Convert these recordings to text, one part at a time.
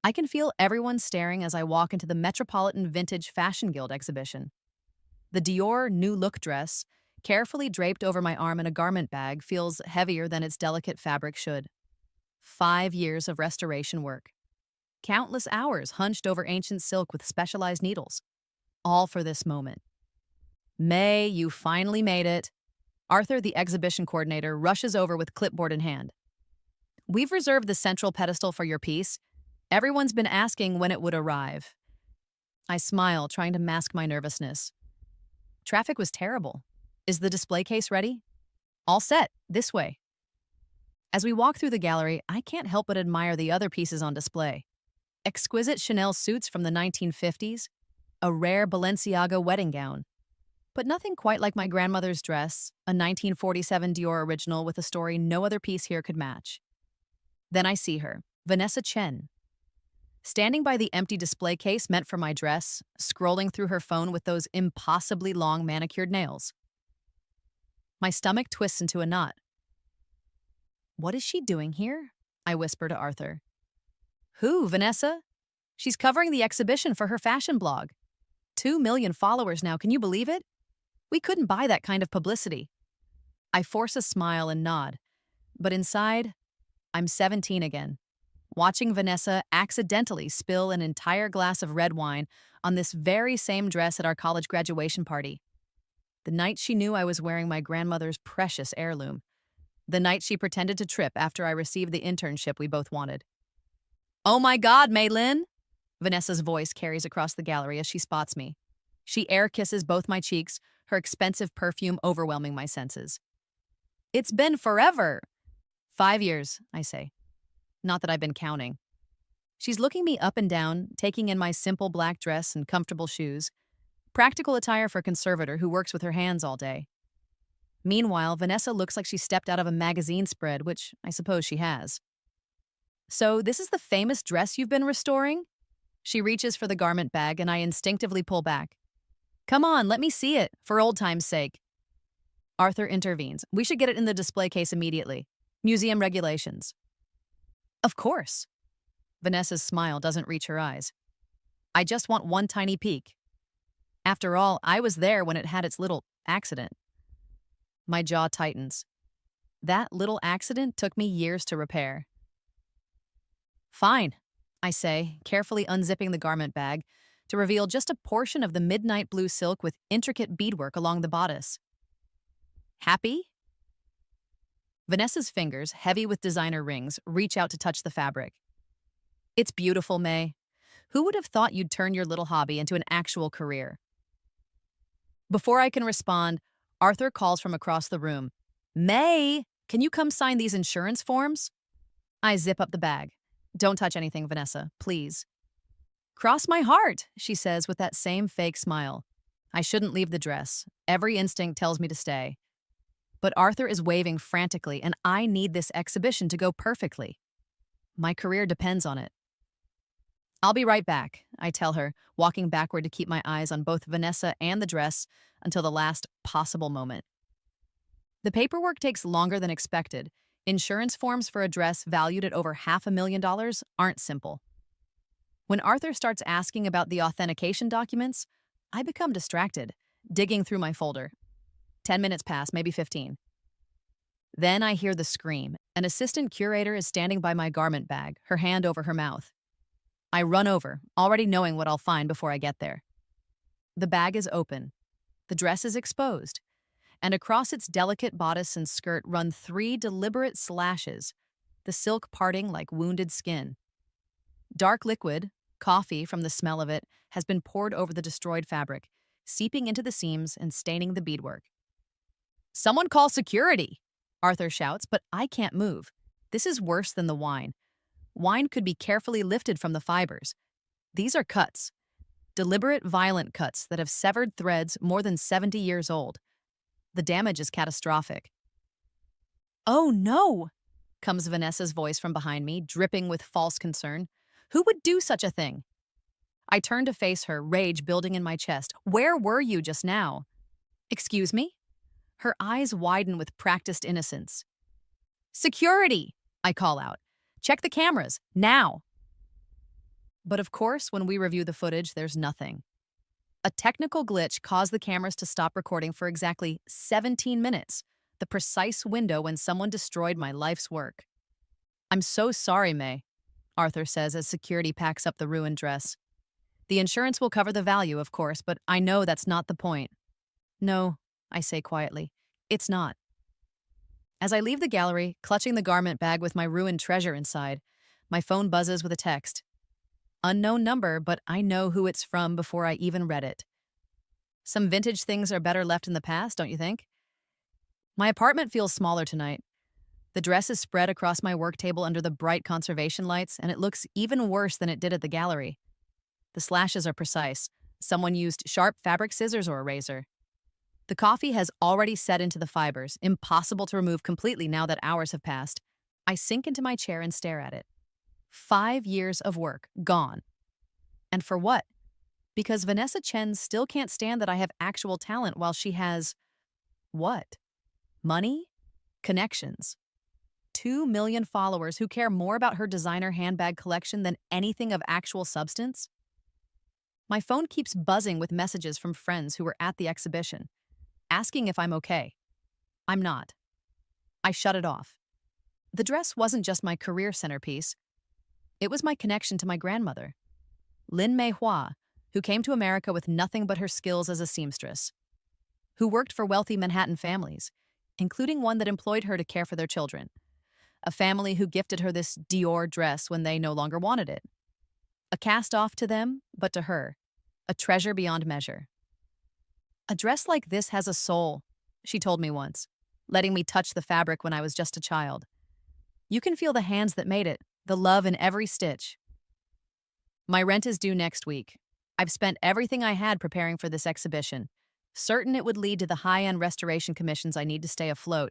I can feel everyone staring as I walk into the Metropolitan Vintage Fashion Guild exhibition. The Dior New Look dress, carefully draped over my arm in a garment bag, feels heavier than its delicate fabric should. 5 years of restoration work. Countless hours hunched over ancient silk with specialized needles. All for this moment. May, you finally made it. Arthur, the exhibition coordinator, rushes over with clipboard in hand. We've reserved the central pedestal for your piece. Everyone's been asking when it would arrive. I smile, trying to mask my nervousness. Traffic was terrible. Is the display case ready? All set, this way. As we walk through the gallery, I can't help but admire the other pieces on display. Exquisite Chanel suits from the 1950s, a rare Balenciaga wedding gown. But nothing quite like my grandmother's dress, a 1947 Dior original with a story no other piece here could match. Then I see her, Vanessa Chen, standing by the empty display case meant for my dress, scrolling through her phone with those impossibly long manicured nails. My stomach twists into a knot. What is she doing here? I whisper to Arthur. Who, Vanessa? She's covering the exhibition for her fashion blog. 2 million followers now, can you believe it? We couldn't buy that kind of publicity. I force a smile and nod, but inside, I'm 17 again, watching Vanessa accidentally spill an entire glass of red wine on this very same dress at our college graduation party. The night she knew I was wearing my grandmother's precious heirloom. The night she pretended to trip after I received the internship we both wanted. Oh my God, Maylin! Vanessa's voice carries across the gallery as she spots me. She air kisses both my cheeks, her expensive perfume overwhelming my senses. It's been forever! 5 years, I say. Not that I've been counting. She's looking me up and down, taking in my simple black dress and comfortable shoes. Practical attire for a conservator who works with her hands all day. Meanwhile, Vanessa looks like she stepped out of a magazine spread, which I suppose she has. So, this is the famous dress you've been restoring? She reaches for the garment bag and I instinctively pull back. Come on, let me see it, for old time's sake. Arthur intervenes. We should get it in the display case immediately. Museum regulations. Of course. Vanessa's smile doesn't reach her eyes. I just want one tiny peek. After all, I was there when it had its little accident. My jaw tightens. That little accident took me years to repair. Fine, I say, carefully unzipping the garment bag to reveal just a portion of the midnight blue silk with intricate beadwork along the bodice. Happy? Vanessa's fingers, heavy with designer rings, reach out to touch the fabric. It's beautiful, May. Who would have thought you'd turn your little hobby into an actual career? Before I can respond, Arthur calls from across the room. May, can you come sign these insurance forms? I zip up the bag. Don't touch anything, Vanessa, please. Cross my heart, she says with that same fake smile. I shouldn't leave the dress. Every instinct tells me to stay. But Arthur is waving frantically, and I need this exhibition to go perfectly. My career depends on it. I'll be right back, I tell her, walking backward to keep my eyes on both Vanessa and the dress until the last possible moment. The paperwork takes longer than expected. Insurance forms for a dress valued at over $500,000 aren't simple. When Arthur starts asking about the authentication documents, I become distracted, digging through my folder. 10 minutes pass, maybe 15. Then I hear the scream. An assistant curator is standing by my garment bag, her hand over her mouth. I run over, already knowing what I'll find before I get there. The bag is open. The dress is exposed. And across its delicate bodice and skirt run 3 deliberate slashes, the silk parting like wounded skin. Dark liquid, coffee from the smell of it, has been poured over the destroyed fabric, seeping into the seams and staining the beadwork. Someone call security, Arthur shouts, but I can't move. This is worse than the wine. Wine could be carefully lifted from the fibers. These are cuts. Deliberate, violent cuts that have severed threads more than 70 years old. The damage is catastrophic. Oh no, comes Vanessa's voice from behind me, dripping with false concern. Who would do such a thing? I turn to face her, rage building in my chest. Where were you just now? Excuse me? Her eyes widen with practiced innocence. Security, I call out. Check the cameras, now. But of course, when we review the footage, there's nothing. A technical glitch caused the cameras to stop recording for exactly 17 minutes, the precise window when someone destroyed my life's work. I'm so sorry, May, Arthur says as security packs up the ruined dress. The insurance will cover the value, of course, but I know that's not the point. No, I say quietly, it's not. As I leave the gallery, clutching the garment bag with my ruined treasure inside, my phone buzzes with a text. Unknown number, but I know who it's from before I even read it. Some vintage things are better left in the past, don't you think? My apartment feels smaller tonight. The dress is spread across my work table under the bright conservation lights, and it looks even worse than it did at the gallery. The slashes are precise. Someone used sharp fabric scissors or a razor. The coffee has already set into the fibers, impossible to remove completely now that hours have passed. I sink into my chair and stare at it. 5 years of work, gone. And for what? Because Vanessa Chen still can't stand that I have actual talent while she has… what? Money? Connections. 2 million followers who care more about her designer handbag collection than anything of actual substance? My phone keeps buzzing with messages from friends who were at the exhibition, asking if I'm okay. I'm not. I shut it off. The dress wasn't just my career centerpiece. It was my connection to my grandmother, Lin Mei Hua, who came to America with nothing but her skills as a seamstress, who worked for wealthy Manhattan families, including one that employed her to care for their children, a family who gifted her this Dior dress when they no longer wanted it. A cast-off to them, but to her, a treasure beyond measure. A dress like this has a soul, she told me once, letting me touch the fabric when I was just a child. You can feel the hands that made it, the love in every stitch. My rent is due next week. I've spent everything I had preparing for this exhibition, certain it would lead to the high-end restoration commissions I need to stay afloat.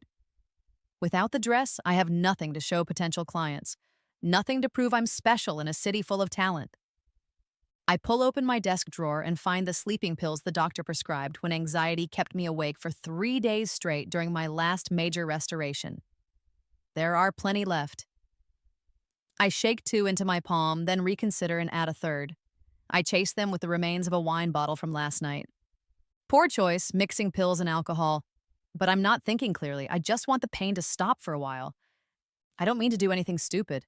Without the dress, I have nothing to show potential clients, nothing to prove I'm special in a city full of talent. I pull open my desk drawer and find the sleeping pills the doctor prescribed when anxiety kept me awake for 3 days straight during my last major restoration. There are plenty left. I shake 2 into my palm, then reconsider and add a third. I chase them with the remains of a wine bottle from last night. Poor choice, mixing pills and alcohol. But I'm not thinking clearly. I just want the pain to stop for a while. I don't mean to do anything stupid.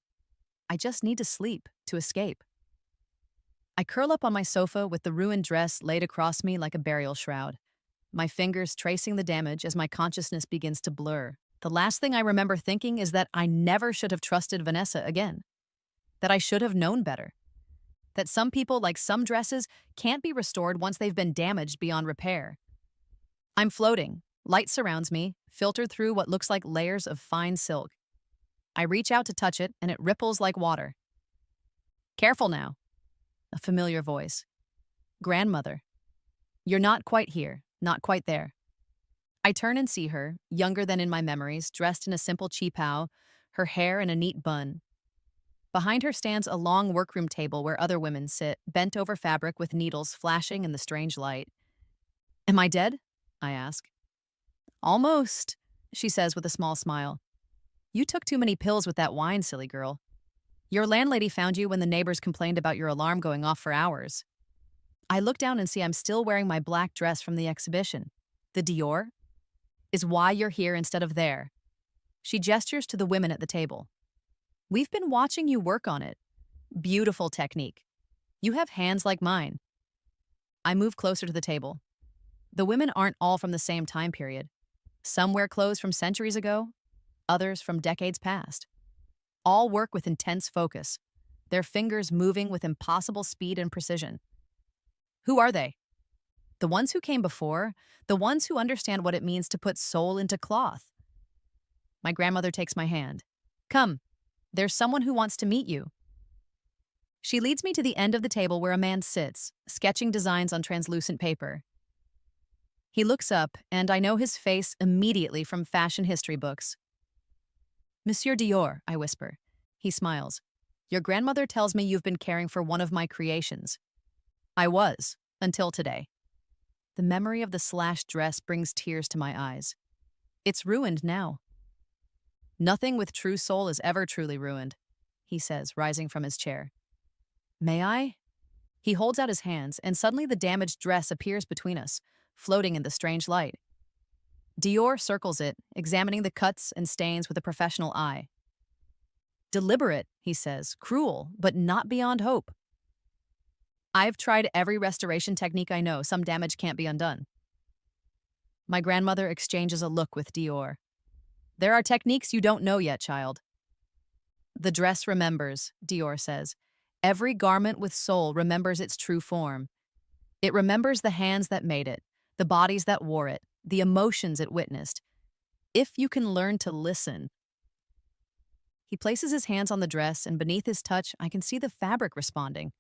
I just need to sleep, to escape. I curl up on my sofa with the ruined dress laid across me like a burial shroud, my fingers tracing the damage as my consciousness begins to blur. The last thing I remember thinking is that I never should have trusted Vanessa again, that I should have known better, that some people, like some dresses, can't be restored once they've been damaged beyond repair. I'm floating. Light surrounds me, filtered through what looks like layers of fine silk. I reach out to touch it, and it ripples like water. Careful now. A familiar voice. Grandmother. You're not quite here, not quite there. I turn and see her, younger than in my memories, dressed in a simple qipao, her hair in a neat bun. Behind her stands a long workroom table where other women sit, bent over fabric with needles flashing in the strange light. Am I dead? I ask. Almost, she says with a small smile. You took too many pills with that wine, silly girl. Your landlady found you when the neighbors complained about your alarm going off for hours. I look down and see I'm still wearing my black dress from the exhibition. The Dior? Is why you're here instead of there. She gestures to the women at the table. We've been watching you work on it. Beautiful technique. You have hands like mine. I move closer to the table. The women aren't all from the same time period. Some wear clothes from centuries ago, others from decades past. All work with intense focus, their fingers moving with impossible speed and precision. Who are they? The ones who came before, the ones who understand what it means to put soul into cloth. My grandmother takes my hand. Come, there's someone who wants to meet you. She leads me to the end of the table where a man sits, sketching designs on translucent paper. He looks up, and I know his face immediately from fashion history books. Monsieur Dior, I whisper. He smiles. Your grandmother tells me you've been caring for one of my creations. I was, until today. The memory of the slashed dress brings tears to my eyes. It's ruined now. Nothing with true soul is ever truly ruined, he says, rising from his chair. May I? He holds out his hands, and suddenly the damaged dress appears between us, floating in the strange light. Dior circles it, examining the cuts and stains with a professional eye. Deliberate, he says, cruel, but not beyond hope. I've tried every restoration technique I know. Some damage can't be undone. My grandmother exchanges a look with Dior. There are techniques you don't know yet, child. The dress remembers, Dior says. Every garment with soul remembers its true form. It remembers the hands that made it, the bodies that wore it, the emotions it witnessed. If you can learn to listen. He places his hands on the dress, and beneath his touch, I can see the fabric responding.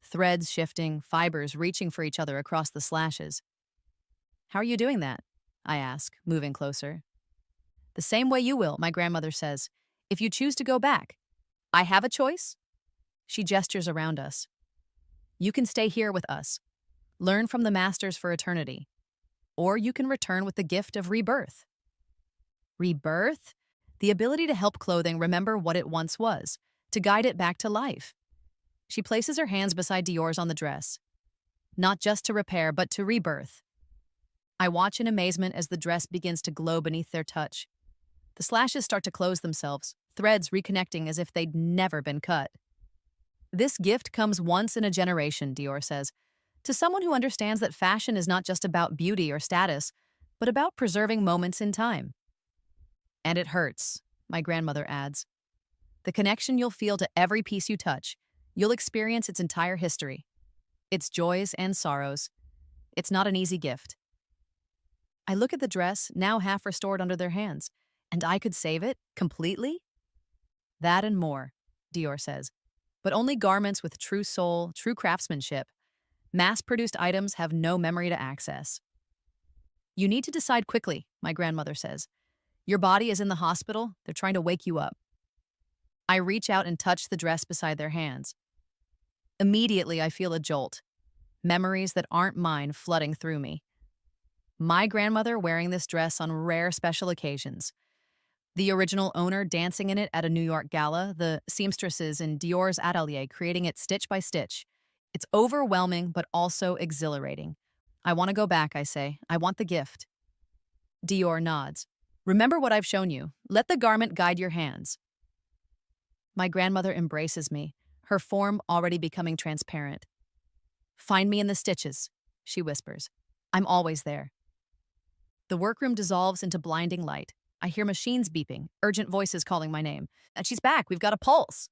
Threads shifting, fibers reaching for each other across the slashes. How are you doing that? I ask, moving closer. The same way you will, my grandmother says. If you choose to go back. I have a choice? She gestures around us. You can stay here with us. Learn from the masters for eternity. Or you can return with the gift of rebirth. Rebirth? The ability to help clothing remember what it once was, to guide it back to life. She places her hands beside Dior's on the dress. Not just to repair, but to rebirth. I watch in amazement as the dress begins to glow beneath their touch. The slashes start to close themselves, threads reconnecting as if they'd never been cut. This gift comes once in a generation, Dior says, to someone who understands that fashion is not just about beauty or status, but about preserving moments in time. And it hurts, my grandmother adds. The connection you'll feel to every piece you touch, you'll experience its entire history, its joys and sorrows. It's not an easy gift. I look at the dress, now half restored under their hands, and I could save it completely? That and more, Dior says. But only garments with true soul, true craftsmanship. Mass-produced items have no memory to access. You need to decide quickly, my grandmother says. Your body is in the hospital. They're trying to wake you up. I reach out and touch the dress beside their hands. Immediately, I feel a jolt. Memories that aren't mine flooding through me. My grandmother wearing this dress on rare special occasions. The original owner dancing in it at a New York gala, the seamstresses in Dior's atelier creating it stitch by stitch. It's overwhelming, but also exhilarating. I want to go back, I say. I want the gift. Dior nods. Remember what I've shown you. Let the garment guide your hands. My grandmother embraces me, her form already becoming transparent. Find me in the stitches, she whispers. I'm always there. The workroom dissolves into blinding light. I hear machines beeping, urgent voices calling my name. And she's back, we've got a pulse.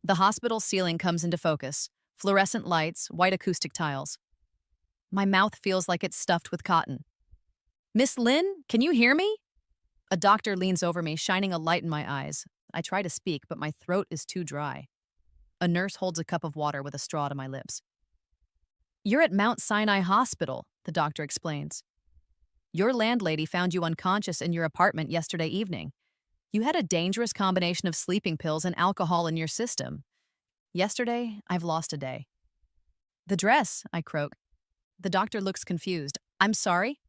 The hospital ceiling comes into focus. Fluorescent lights, white acoustic tiles. My mouth feels like it's stuffed with cotton. Miss Lynn, can you hear me? A doctor leans over me, shining a light in my eyes. I try to speak, but my throat is too dry. A nurse holds a cup of water with a straw to my lips. You're at Mount Sinai Hospital, the doctor explains. Your landlady found you unconscious in your apartment yesterday evening. You had a dangerous combination of sleeping pills and alcohol in your system. Yesterday, I've lost a day. The dress, I croak. The doctor looks confused. I'm sorry?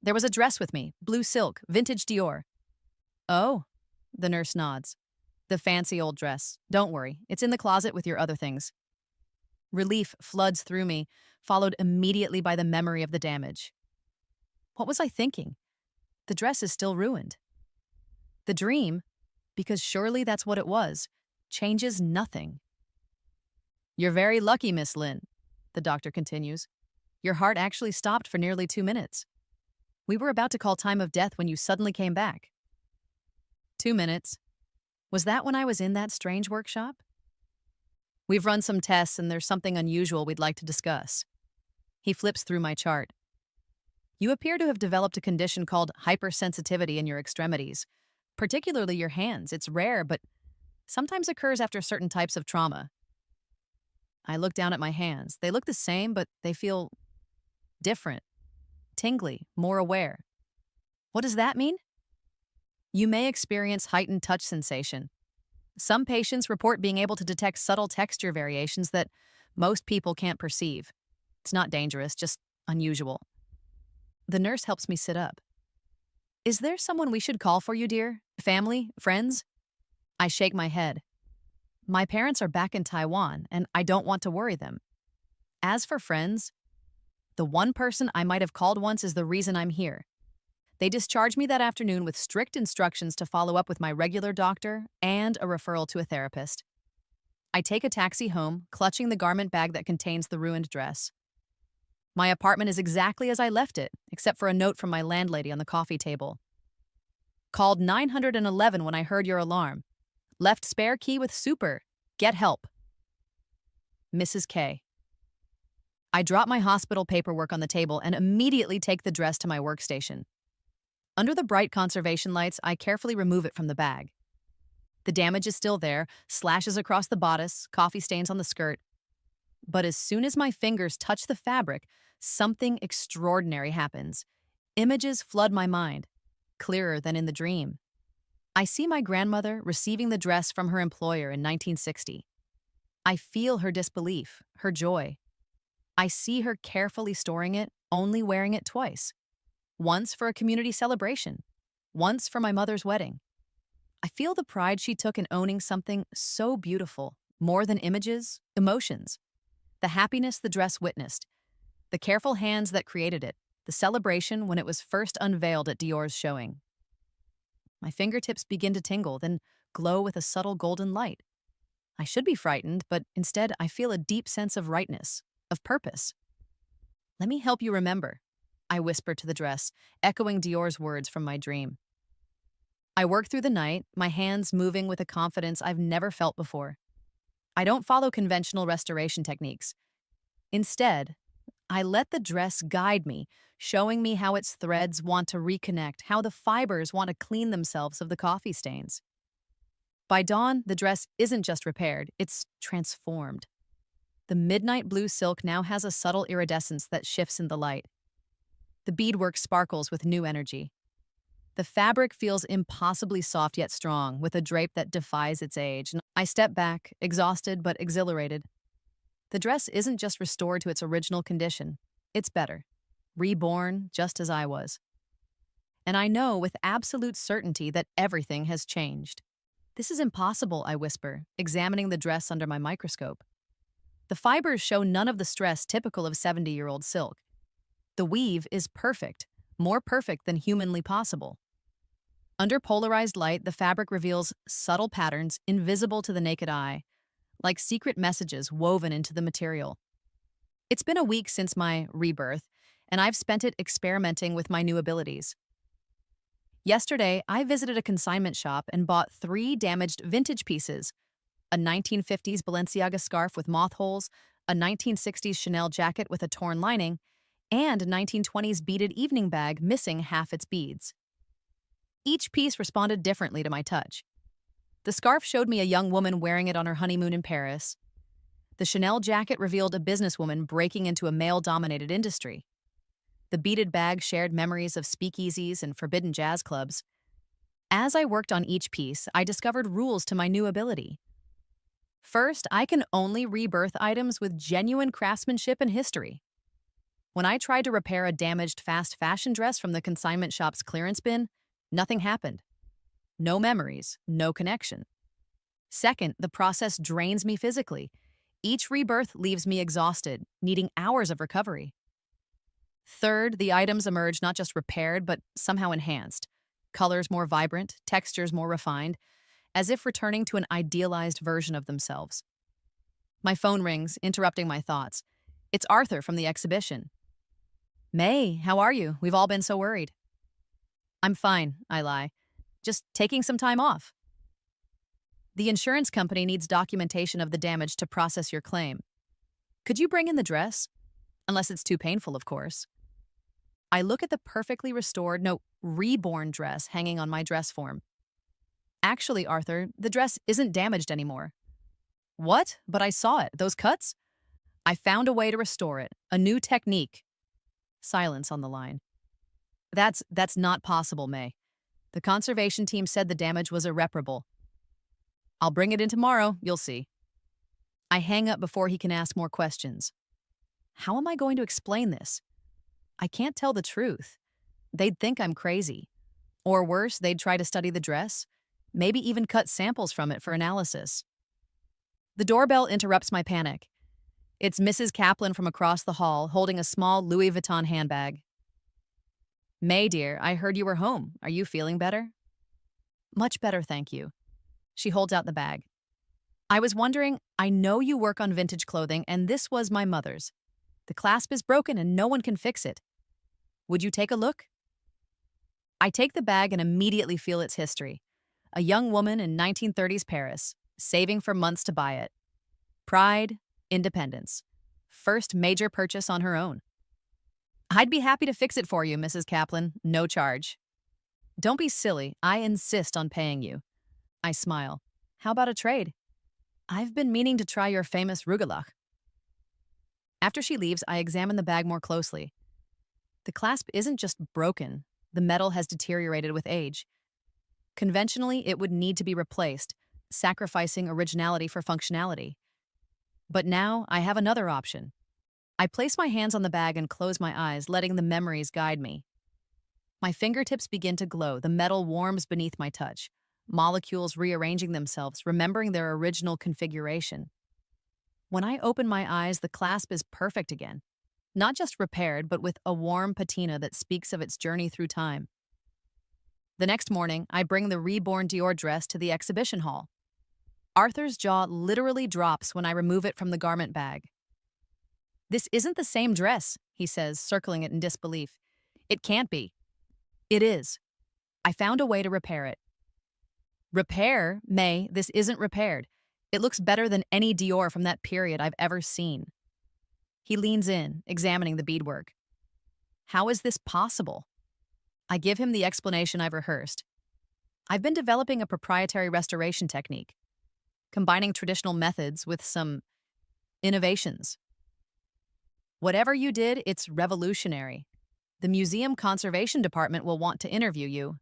There was a dress with me, blue silk, vintage Dior. Oh, the nurse nods. The fancy old dress. Don't worry, it's in the closet with your other things. Relief floods through me, followed immediately by the memory of the damage. What was I thinking? The dress is still ruined. The dream, because surely that's what it was, changes nothing. You're very lucky, Miss Lynn, the doctor continues. Your heart actually stopped for nearly 2 minutes. We were about to call time of death when you suddenly came back. 2 minutes. Was that when I was in that strange workshop? We've run some tests and there's something unusual we'd like to discuss. He flips through my chart. You appear to have developed a condition called hypersensitivity in your extremities, particularly your hands. It's rare, but sometimes occurs after certain types of trauma. I look down at my hands. They look the same, but they feel different, tingly, more aware. What does that mean? You may experience heightened touch sensation. Some patients report being able to detect subtle texture variations that most people can't perceive. It's not dangerous, just unusual. The nurse helps me sit up. Is there someone we should call for you, dear? Family? Friends? I shake my head. My parents are back in Taiwan, and I don't want to worry them. As for friends, the one person I might have called once is the reason I'm here. They discharged me that afternoon with strict instructions to follow up with my regular doctor and a referral to a therapist. I take a taxi home, clutching the garment bag that contains the ruined dress. My apartment is exactly as I left it, except for a note from my landlady on the coffee table. Called 911 when I heard your alarm. Left spare key with super. Get help. Mrs. K. I drop my hospital paperwork on the table and immediately take the dress to my workstation. Under the bright conservation lights, I carefully remove it from the bag. The damage is still there, slashes across the bodice, coffee stains on the skirt. But as soon as my fingers touch the fabric, something extraordinary happens. Images flood my mind, clearer than in the dream. I see my grandmother receiving the dress from her employer in 1960. I feel her disbelief, her joy. I see her carefully storing it, only wearing it twice. Once for a community celebration, once for my mother's wedding. I feel the pride she took in owning something so beautiful, more than images, emotions. The happiness the dress witnessed, the careful hands that created it, the celebration when it was first unveiled at Dior's showing. My fingertips begin to tingle, then glow with a subtle golden light. I should be frightened, but instead I feel a deep sense of rightness, of purpose. Let me help you remember, I whisper to the dress, echoing Dior's words from my dream. I work through the night, my hands moving with a confidence I've never felt before. I don't follow conventional restoration techniques. Instead, I let the dress guide me, showing me how its threads want to reconnect, how the fibers want to clean themselves of the coffee stains. By dawn, the dress isn't just repaired, it's transformed. The midnight blue silk now has a subtle iridescence that shifts in the light. The beadwork sparkles with new energy. The fabric feels impossibly soft yet strong, with a drape that defies its age. I step back, exhausted but exhilarated. The dress isn't just restored to its original condition. It's better. Reborn just as I was. And I know with absolute certainty that everything has changed. This is impossible, I whisper, examining the dress under my microscope. The fibers show none of the stress typical of 70-year-old silk. The weave is perfect, more perfect than humanly possible. Under polarized light, the fabric reveals subtle patterns invisible to the naked eye, like secret messages woven into the material. It's been a week since my rebirth, and I've spent it experimenting with my new abilities. Yesterday, I visited a consignment shop and bought 3 damaged vintage pieces: a 1950s Balenciaga scarf with moth holes, a 1960s Chanel jacket with a torn lining, and a 1920s beaded evening bag missing half its beads. Each piece responded differently to my touch. The scarf showed me a young woman wearing it on her honeymoon in Paris. The Chanel jacket revealed a businesswoman breaking into a male-dominated industry. The beaded bag shared memories of speakeasies and forbidden jazz clubs. As I worked on each piece, I discovered rules to my new ability. First, I can only rebirth items with genuine craftsmanship and history. When I tried to repair a damaged fast fashion dress from the consignment shop's clearance bin, nothing happened. No memories, no connection. Second, the process drains me physically. Each rebirth leaves me exhausted, needing hours of recovery. Third, the items emerge not just repaired, but somehow enhanced. Colors more vibrant, textures more refined, as if returning to an idealized version of themselves. My phone rings, interrupting my thoughts. It's Arthur from the exhibition. May, how are you? We've all been so worried. I'm fine, I lie. Just taking some time off. The insurance company needs documentation of the damage to process your claim. Could you bring in the dress? Unless it's too painful, of course. I look at the perfectly restored, no, reborn dress hanging on my dress form. Actually, Arthur, the dress isn't damaged anymore. What? But I saw it. Those cuts? I found a way to restore it. A new technique. Silence on the line. That's not possible, May. The conservation team said the damage was irreparable. I'll bring it in tomorrow, you'll see. I hang up before he can ask more questions. How am I going to explain this? I can't tell the truth. They'd think I'm crazy. Or worse, they'd try to study the dress, maybe even cut samples from it for analysis. The doorbell interrupts my panic. It's Mrs. Kaplan from across the hall holding a small Louis Vuitton handbag. May, dear, I heard you were home. Are you feeling better? Much better, thank you. She holds out the bag. I was wondering, I know you work on vintage clothing, and this was my mother's. The clasp is broken and no one can fix it. Would you take a look? I take the bag and immediately feel its history. A young woman in 1930s Paris, saving for months to buy it. Pride, independence. First major purchase on her own. I'd be happy to fix it for you, Mrs. Kaplan, no charge. Don't be silly, I insist on paying you. I smile. How about a trade? I've been meaning to try your famous rugelach. After she leaves, I examine the bag more closely. The clasp isn't just broken, the metal has deteriorated with age. Conventionally, it would need to be replaced, sacrificing originality for functionality. But now, I have another option. I place my hands on the bag and close my eyes, letting the memories guide me. My fingertips begin to glow, the metal warms beneath my touch, molecules rearranging themselves, remembering their original configuration. When I open my eyes, the clasp is perfect again. Not just repaired, but with a warm patina that speaks of its journey through time. The next morning, I bring the reborn Dior dress to the exhibition hall. Arthur's jaw literally drops when I remove it from the garment bag. This isn't the same dress, he says, circling it in disbelief. It can't be. It is. I found a way to repair it. Repair? May, this isn't repaired. It looks better than any Dior from that period I've ever seen. He leans in, examining the beadwork. How is this possible? I give him the explanation I've rehearsed. I've been developing a proprietary restoration technique, combining traditional methods with some innovations. Whatever you did, it's revolutionary. The museum conservation department will want to interview you.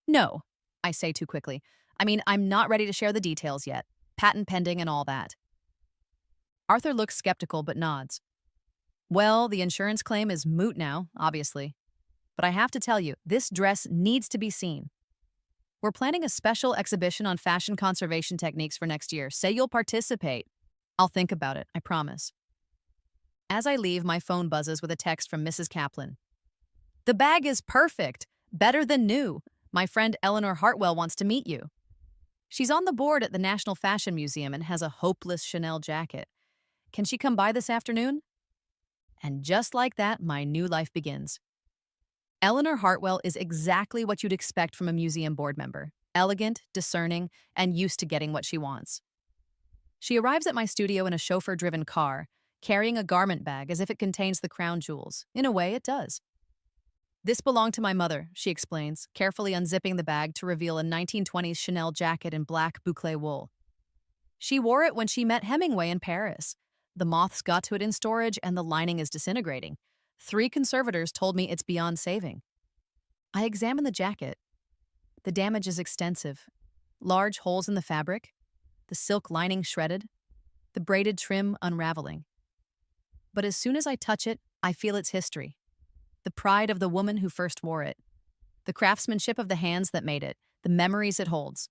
No, I say too quickly. I'm not ready to share the details yet. Patent pending and all that. Arthur looks skeptical but nods. Well, the insurance claim is moot now, obviously. But I have to tell you, this dress needs to be seen. We're planning a special exhibition on fashion conservation techniques for next year. Say you'll participate. I'll think about it, I promise. As I leave, my phone buzzes with a text from Mrs. Kaplan. The bag is perfect, better than new. My friend Eleanor Hartwell wants to meet you. She's on the board at the National Fashion Museum and has a hopeless Chanel jacket. Can she come by this afternoon? And just like that, my new life begins. Eleanor Hartwell is exactly what you'd expect from a museum board member. Elegant, discerning, and used to getting what she wants. She arrives at my studio in a chauffeur-driven car, carrying a garment bag as if it contains the crown jewels. In a way, it does. This belonged to my mother, she explains, carefully unzipping the bag to reveal a 1920s Chanel jacket in black boucle wool. She wore it when she met Hemingway in Paris. The moths got to it in storage and the lining is disintegrating. 3 conservators told me it's beyond saving. I examine the jacket. The damage is extensive. Large holes in the fabric, the silk lining shredded, the braided trim unraveling. But as soon as I touch it, I feel its history. The pride of the woman who first wore it. The craftsmanship of the hands that made it. The memories it holds.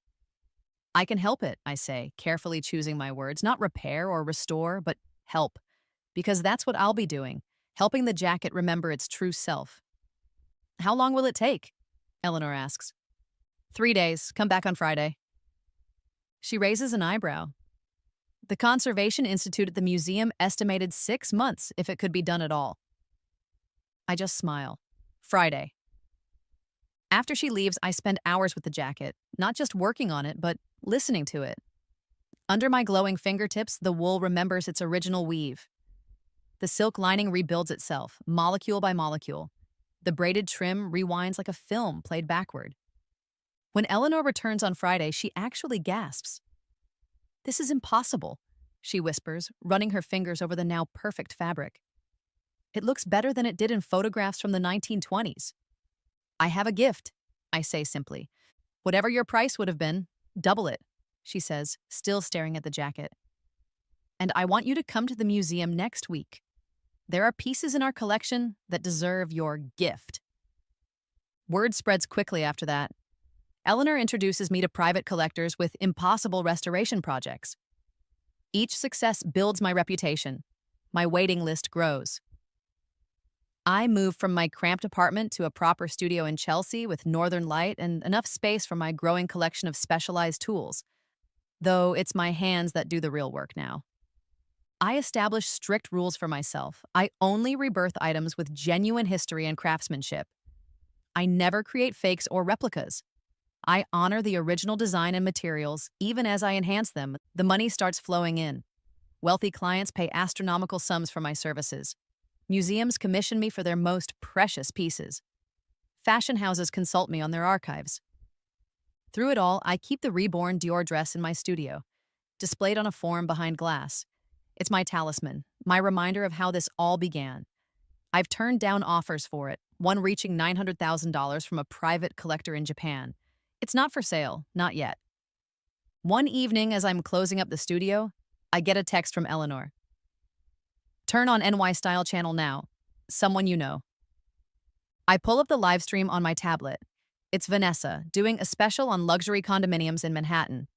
I can help it, I say, carefully choosing my words. Not repair or restore, but help. Because that's what I'll be doing. Helping the jacket remember its true self. How long will it take? Eleanor asks. 3 days. Come back on Friday. She raises an eyebrow. The Conservation Institute at the museum estimated 6 months if it could be done at all. I just smile. Friday. After she leaves, I spend hours with the jacket, not just working on it, but listening to it. Under my glowing fingertips, the wool remembers its original weave. The silk lining rebuilds itself, molecule by molecule. The braided trim rewinds like a film played backward. When Eleanor returns on Friday, she actually gasps. This is impossible, she whispers, running her fingers over the now perfect fabric. It looks better than it did in photographs from the 1920s. I have a gift, I say simply. Whatever your price would have been, double it, she says, still staring at the jacket. And I want you to come to the museum next week. There are pieces in our collection that deserve your gift. Word spreads quickly after that. Eleanor introduces me to private collectors with impossible restoration projects. Each success builds my reputation. My waiting list grows. I move from my cramped apartment to a proper studio in Chelsea with northern light and enough space for my growing collection of specialized tools, though it's my hands that do the real work now. I establish strict rules for myself. I only rebirth items with genuine history and craftsmanship. I never create fakes or replicas. I honor the original design and materials, even as I enhance them. The money starts flowing in. Wealthy clients pay astronomical sums for my services. Museums commission me for their most precious pieces. Fashion houses consult me on their archives. Through it all, I keep the reborn Dior dress in my studio, displayed on a form behind glass. It's my talisman, my reminder of how this all began. I've turned down offers for it, one reaching $900,000 from a private collector in Japan. It's not for sale, not yet. One evening, as I'm closing up the studio, I get a text from Eleanor. Turn on NY Style channel now. Someone you know. I pull up the live stream on my tablet. It's Vanessa, doing a special on luxury condominiums in Manhattan.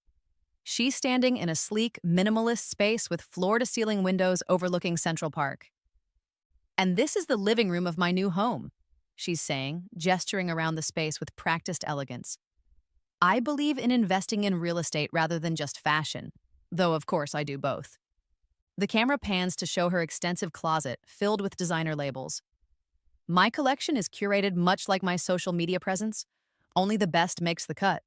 She's standing in a sleek, minimalist space with floor-to-ceiling windows overlooking Central Park. And this is the living room of my new home, she's saying, gesturing around the space with practiced elegance. I believe in investing in real estate rather than just fashion, though of course I do both. The camera pans to show her extensive closet filled with designer labels. My collection is curated much like my social media presence, only the best makes the cut.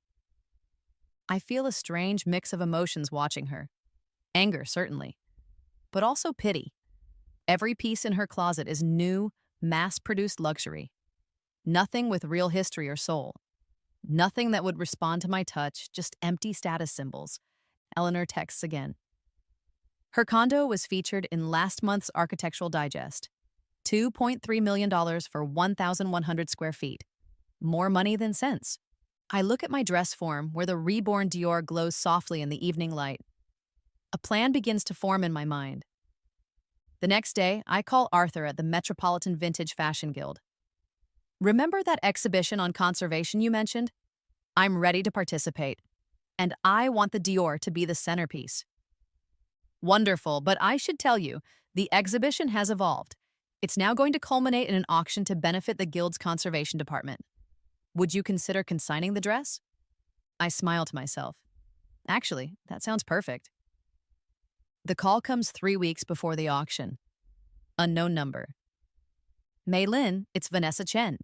I feel a strange mix of emotions watching her. Anger, certainly, but also pity. Every piece in her closet is new, mass-produced luxury. Nothing with real history or soul. Nothing that would respond to my touch, just empty status symbols. Eleanor texts again. Her condo was featured in last month's Architectural Digest. $2.3 million for 1,100 square feet. More money than sense. I look at my dress form where the reborn Dior glows softly in the evening light. A plan begins to form in my mind. The next day, I call Arthur at the Metropolitan Vintage Fashion Guild. Remember that exhibition on conservation you mentioned? I'm ready to participate, and I want the Dior to be the centerpiece. Wonderful, but I should tell you, the exhibition has evolved. It's now going to culminate in an auction to benefit the Guild's conservation department. Would you consider consigning the dress? I smile to myself. Actually, that sounds perfect. The call comes 3 weeks before the auction. Unknown number. Mei Lin, it's Vanessa Chen.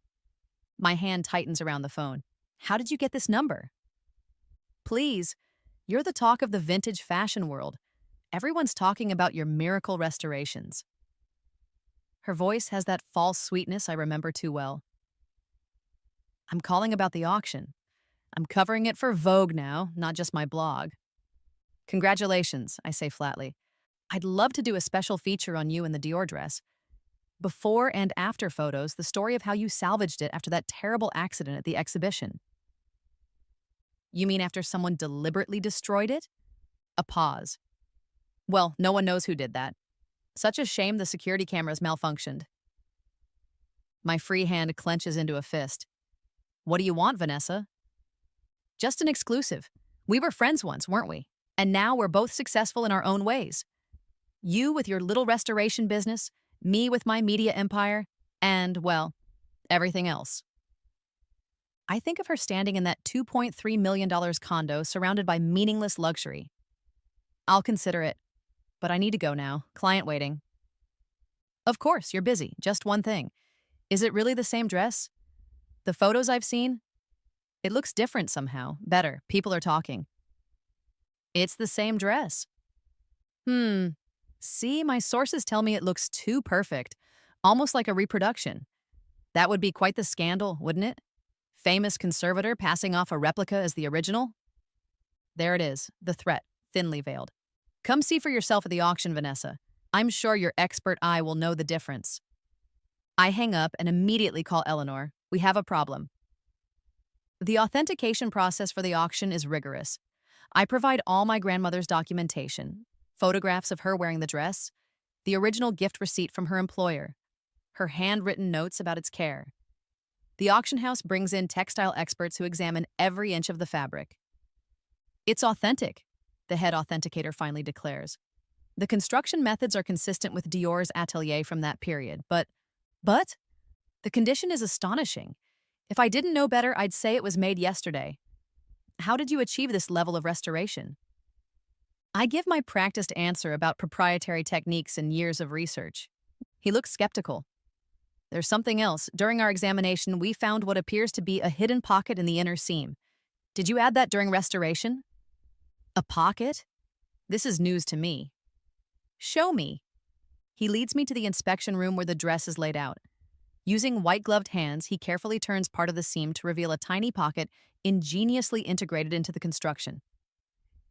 My hand tightens around the phone. How did you get this number? Please, you're the talk of the vintage fashion world. Everyone's talking about your miracle restorations. Her voice has that false sweetness I remember too well. I'm calling about the auction. I'm covering it for Vogue now, not just my blog. Congratulations, I say flatly. I'd love to do a special feature on you in the Dior dress. Before and after photos, the story of how you salvaged it after that terrible accident at the exhibition. You mean after someone deliberately destroyed it? A pause. Well, no one knows who did that. Such a shame the security cameras malfunctioned. My free hand clenches into a fist. What do you want, Vanessa? Just an exclusive. We were friends once, weren't we? And now we're both successful in our own ways. You with your little restoration business, me with my media empire, and, well, everything else. I think of her standing in that $2.3 million condo surrounded by meaningless luxury. I'll consider it, but I need to go now. Client waiting. Of course, you're busy. Just one thing. Is it really the same dress? The photos I've seen? It looks different somehow. Better. People are talking. It's the same dress. See, my sources tell me it looks too perfect, almost like a reproduction. That would be quite the scandal, wouldn't it? Famous conservator passing off a replica as the original? There it is, the threat, thinly veiled. Come see for yourself at the auction, Vanessa. I'm sure your expert eye will know the difference. I hang up and immediately call Eleanor. We have a problem. The authentication process for the auction is rigorous. I provide all my grandmother's documentation, photographs of her wearing the dress, the original gift receipt from her employer, her handwritten notes about its care. The auction house brings in textile experts who examine every inch of the fabric. It's authentic, the head authenticator finally declares. The construction methods are consistent with Dior's atelier from that period, but the condition is astonishing. If I didn't know better, I'd say it was made yesterday. How did you achieve this level of restoration? I give my practiced answer about proprietary techniques and years of research. He looks skeptical. There's something else. During our examination, we found what appears to be a hidden pocket in the inner seam. Did you add that during restoration? A pocket? This is news to me. Show me. He leads me to the inspection room where the dress is laid out. Using white-gloved hands, he carefully turns part of the seam to reveal a tiny pocket ingeniously integrated into the construction.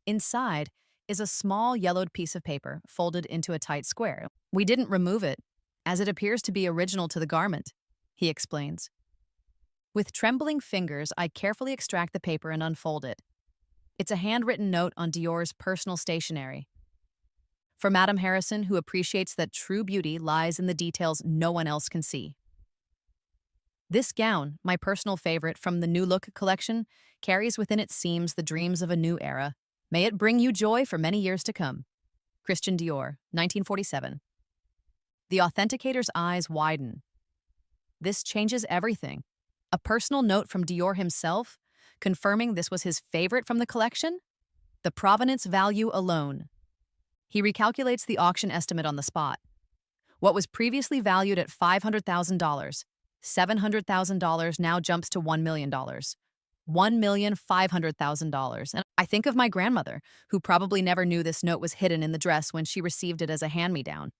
Inside is a small yellowed piece of paper folded into a tight square. We didn't remove it, as it appears to be original to the garment, he explains. With trembling fingers, I carefully extract the paper and unfold it. It's a handwritten note on Dior's personal stationery. For Madame Harrison, who appreciates that true beauty lies in the details no one else can see. This gown, my personal favorite from the New Look collection, carries within its seams the dreams of a new era. May it bring you joy for many years to come. Christian Dior, 1947. The authenticator's eyes widen. This changes everything. A personal note from Dior himself, confirming this was his favorite from the collection? The provenance value alone. He recalculates the auction estimate on the spot. What was previously valued at $500,000, $700,000 now jumps to $1 million. $1,500,000. And I think of my grandmother, who probably never knew this note was hidden in the dress when she received it as a hand-me-down.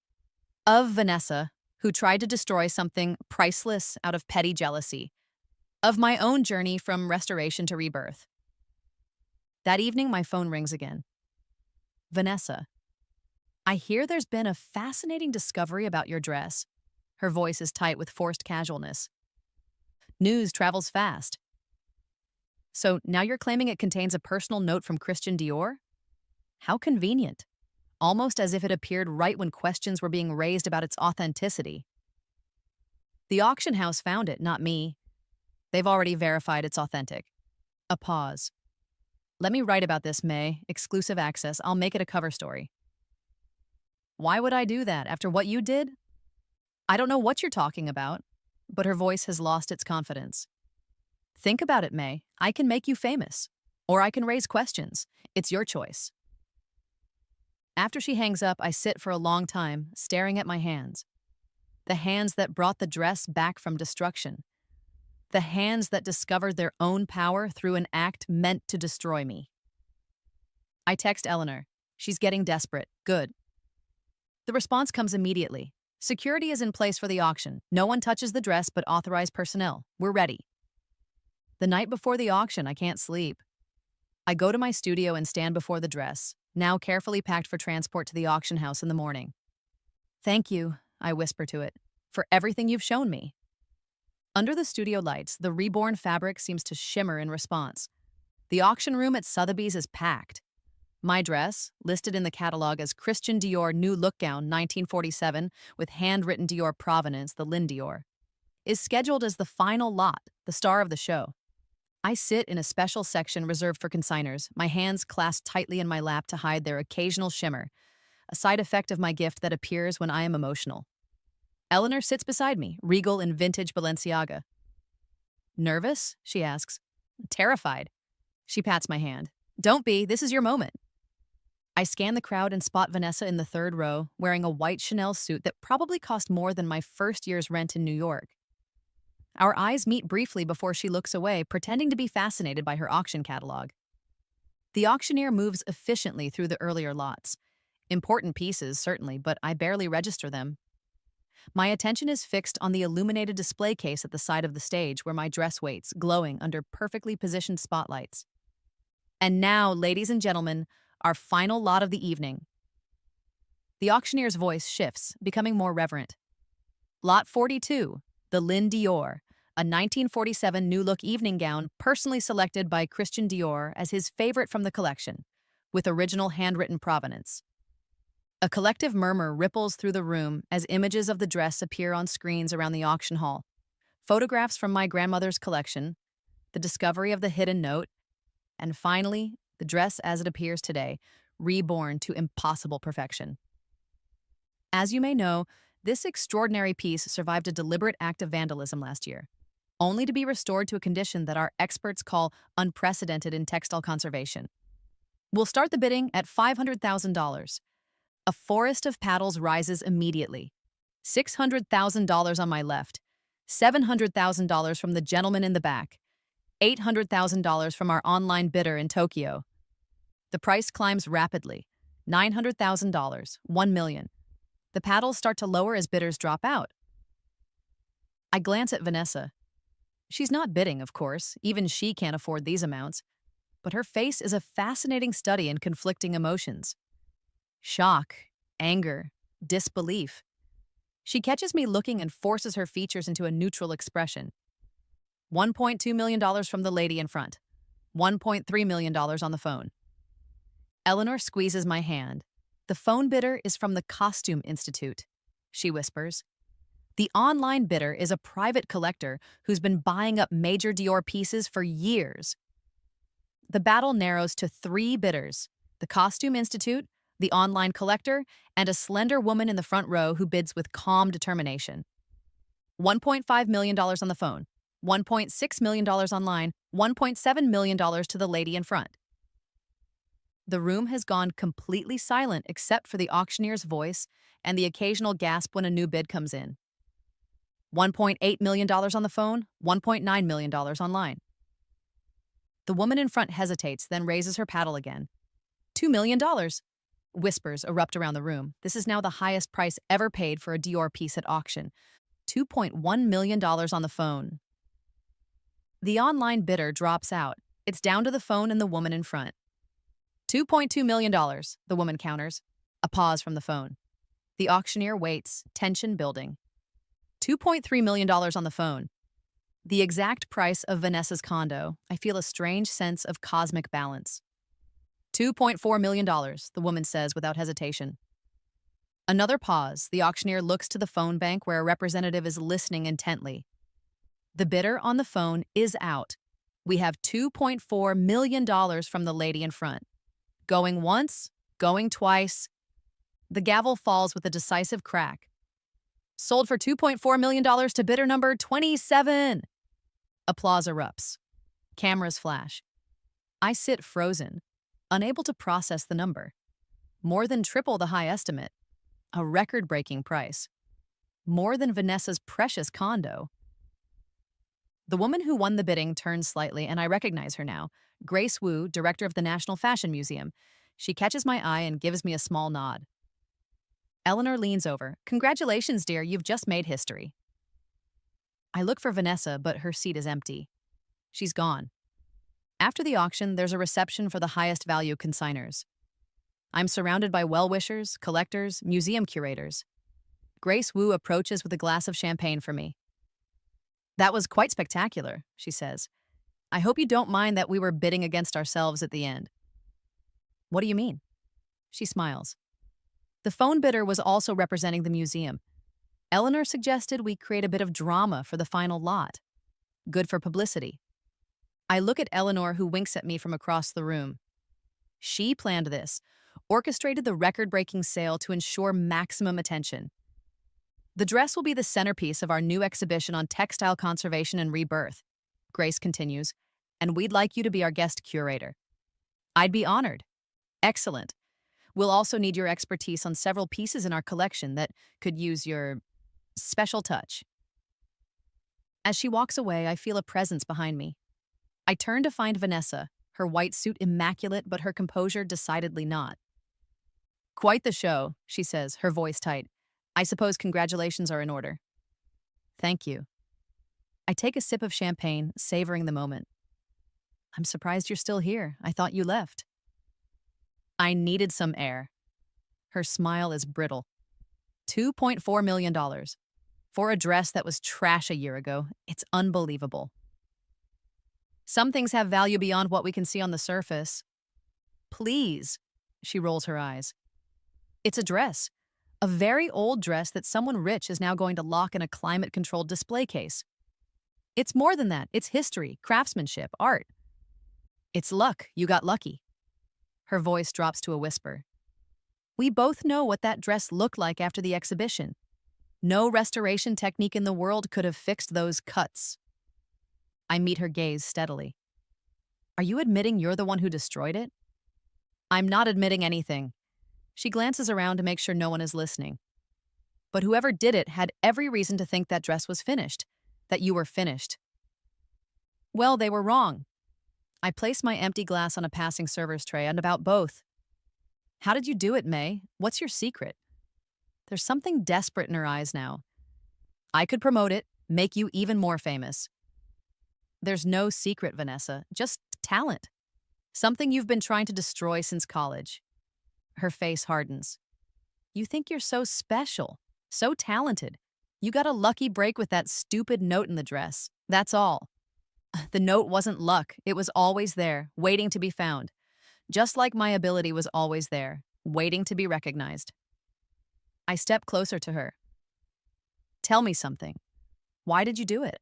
Of Vanessa, who tried to destroy something priceless out of petty jealousy. Of my own journey from restoration to rebirth. That evening, my phone rings again. Vanessa, I hear there's been a fascinating discovery about your dress. Her voice is tight with forced casualness. News travels fast. So now you're claiming it contains a personal note from Christian Dior? How convenient. Almost as if it appeared right when questions were being raised about its authenticity. The auction house found it, not me. They've already verified it's authentic. A pause. Let me write about this, May. Exclusive access. I'll make it a cover story. Why would I do that after what you did? I don't know what you're talking about, but her voice has lost its confidence. Think about it, May. I can make you famous. Or I can raise questions. It's your choice. After she hangs up, I sit for a long time, staring at my hands. The hands that brought the dress back from destruction. The hands that discovered their own power through an act meant to destroy me. I text Eleanor. She's getting desperate. Good. The response comes immediately. Security is in place for the auction. No one touches the dress but authorized personnel. We're ready. The night before the auction, I can't sleep. I go to my studio and stand before the dress, now carefully packed for transport to the auction house in the morning. Thank you, I whisper to it, for everything you've shown me. Under the studio lights, the reborn fabric seems to shimmer in response. The auction room at Sotheby's is packed. My dress, listed in the catalog as Christian Dior New Look Gown 1947 with handwritten Dior provenance, the Lynn Dior, is scheduled as the final lot, the star of the show. I sit in a special section reserved for consigners, my hands clasped tightly in my lap to hide their occasional shimmer, a side effect of my gift that appears when I am emotional. Eleanor sits beside me, regal in vintage Balenciaga. Nervous? She asks. Terrified. She pats my hand. Don't be, this is your moment. I scan the crowd and spot Vanessa in the third row, wearing a white Chanel suit that probably cost more than my first year's rent in New York. Our eyes meet briefly before she looks away, pretending to be fascinated by her auction catalog. The auctioneer moves efficiently through the earlier lots. Important pieces, certainly, but I barely register them. My attention is fixed on the illuminated display case at the side of the stage where my dress waits, glowing under perfectly positioned spotlights. And now, ladies and gentlemen, our final lot of the evening. The auctioneer's voice shifts, becoming more reverent. Lot 42, the Lynn Dior, a 1947 New Look evening gown personally selected by Christian Dior as his favorite from the collection, with original handwritten provenance. A collective murmur ripples through the room as images of the dress appear on screens around the auction hall. Photographs from my grandmother's collection, the discovery of the hidden note, and finally, the dress as it appears today, reborn to impossible perfection. As you may know, this extraordinary piece survived a deliberate act of vandalism last year, only to be restored to a condition that our experts call unprecedented in textile conservation. We'll start the bidding at $500,000. A forest of paddles rises immediately. $600,000 on my left, $700,000 from the gentleman in the back, $800,000 from our online bidder in Tokyo. The price climbs rapidly. $900,000, $1 million. The paddles start to lower as bidders drop out. I glance at Vanessa. She's not bidding, of course. Even she can't afford these amounts. But her face is a fascinating study in conflicting emotions. Shock, anger, disbelief. She catches me looking and forces her features into a neutral expression. $1.2 million from the lady in front. $1.3 million on the phone. Eleanor squeezes my hand. The phone bidder is from the Costume Institute, she whispers. The online bidder is a private collector who's been buying up major Dior pieces for years. The battle narrows to 3 bidders: the Costume Institute, the online collector, and a slender woman in the front row who bids with calm determination. $1.5 million on the phone, $1.6 million online, $1.7 million to the lady in front. The room has gone completely silent except for the auctioneer's voice and the occasional gasp when a new bid comes in. $1.8 million on the phone, $1.9 million online. The woman in front hesitates, then raises her paddle again. $2 million. Whispers erupt around the room. This is now the highest price ever paid for a Dior piece at auction. $2.1 million on the phone. The online bidder drops out. It's down to the phone and the woman in front. $2.2 million, the woman counters. A pause from the phone. The auctioneer waits, tension building. $2.3 million on the phone. The exact price of Vanessa's condo. I feel a strange sense of cosmic balance. $2.4 million, the woman says without hesitation. Another pause. The auctioneer looks to the phone bank where a representative is listening intently. The bidder on the phone is out. We have $2.4 million from the lady in front. Going once, going twice. The gavel falls with a decisive crack. Sold for $2.4 million to bidder number 27. Applause erupts. Cameras flash. I sit frozen, unable to process the number. More than triple the high estimate. A record-breaking price. More than Vanessa's precious condo. The woman who won the bidding turns slightly, and I recognize her now. Grace Wu, director of the National Fashion Museum. She catches my eye and gives me a small nod. Eleanor leans over. Congratulations, dear, you've just made history. I look for Vanessa, but her seat is empty. She's gone. After the auction, there's a reception for the highest value consigners. I'm surrounded by well-wishers, collectors, museum curators. Grace Wu approaches with a glass of champagne for me. That was quite spectacular, she says. I hope you don't mind that we were bidding against ourselves at the end. What do you mean? She smiles. The phone bidder was also representing the museum. Eleanor suggested we create a bit of drama for the final lot. Good for publicity. I look at Eleanor, who winks at me from across the room. She planned this, orchestrated the record-breaking sale to ensure maximum attention. The dress will be the centerpiece of our new exhibition on textile conservation and rebirth, Grace continues, and we'd like you to be our guest curator. I'd be honored. Excellent. We'll also need your expertise on several pieces in our collection that could use your special touch. As she walks away, I feel a presence behind me. I turn to find Vanessa, her white suit immaculate, but her composure decidedly not. Quite the show, she says, her voice tight. I suppose congratulations are in order. Thank you. I take a sip of champagne, savoring the moment. I'm surprised you're still here. I thought you left. I needed some air. Her smile is brittle. $2.4 million. For a dress that was trash a year ago, it's unbelievable. Some things have value beyond what we can see on the surface. Please, she rolls her eyes. It's a dress. A very old dress that someone rich is now going to lock in a climate-controlled display case. It's more than that. It's history, craftsmanship, art. It's luck. You got lucky. Her voice drops to a whisper. We both know what that dress looked like after the exhibition. No restoration technique in the world could have fixed those cuts. I meet her gaze steadily. Are you admitting you're the one who destroyed it? I'm not admitting anything. She glances around to make sure no one is listening. But whoever did it had every reason to think that dress was finished, that you were finished. Well, they were wrong. I place my empty glass on a passing server's tray and about both. How did you do it, May? What's your secret? There's something desperate in her eyes now. I could promote it, make you even more famous. There's no secret, Vanessa, just talent. Something you've been trying to destroy since college. Her face hardens. You think you're so special, so talented. You got a lucky break with that stupid note in the dress. That's all. The note wasn't luck. It was always there, waiting to be found. Just like my ability was always there, waiting to be recognized. I step closer to her. Tell me something. Why did you do it?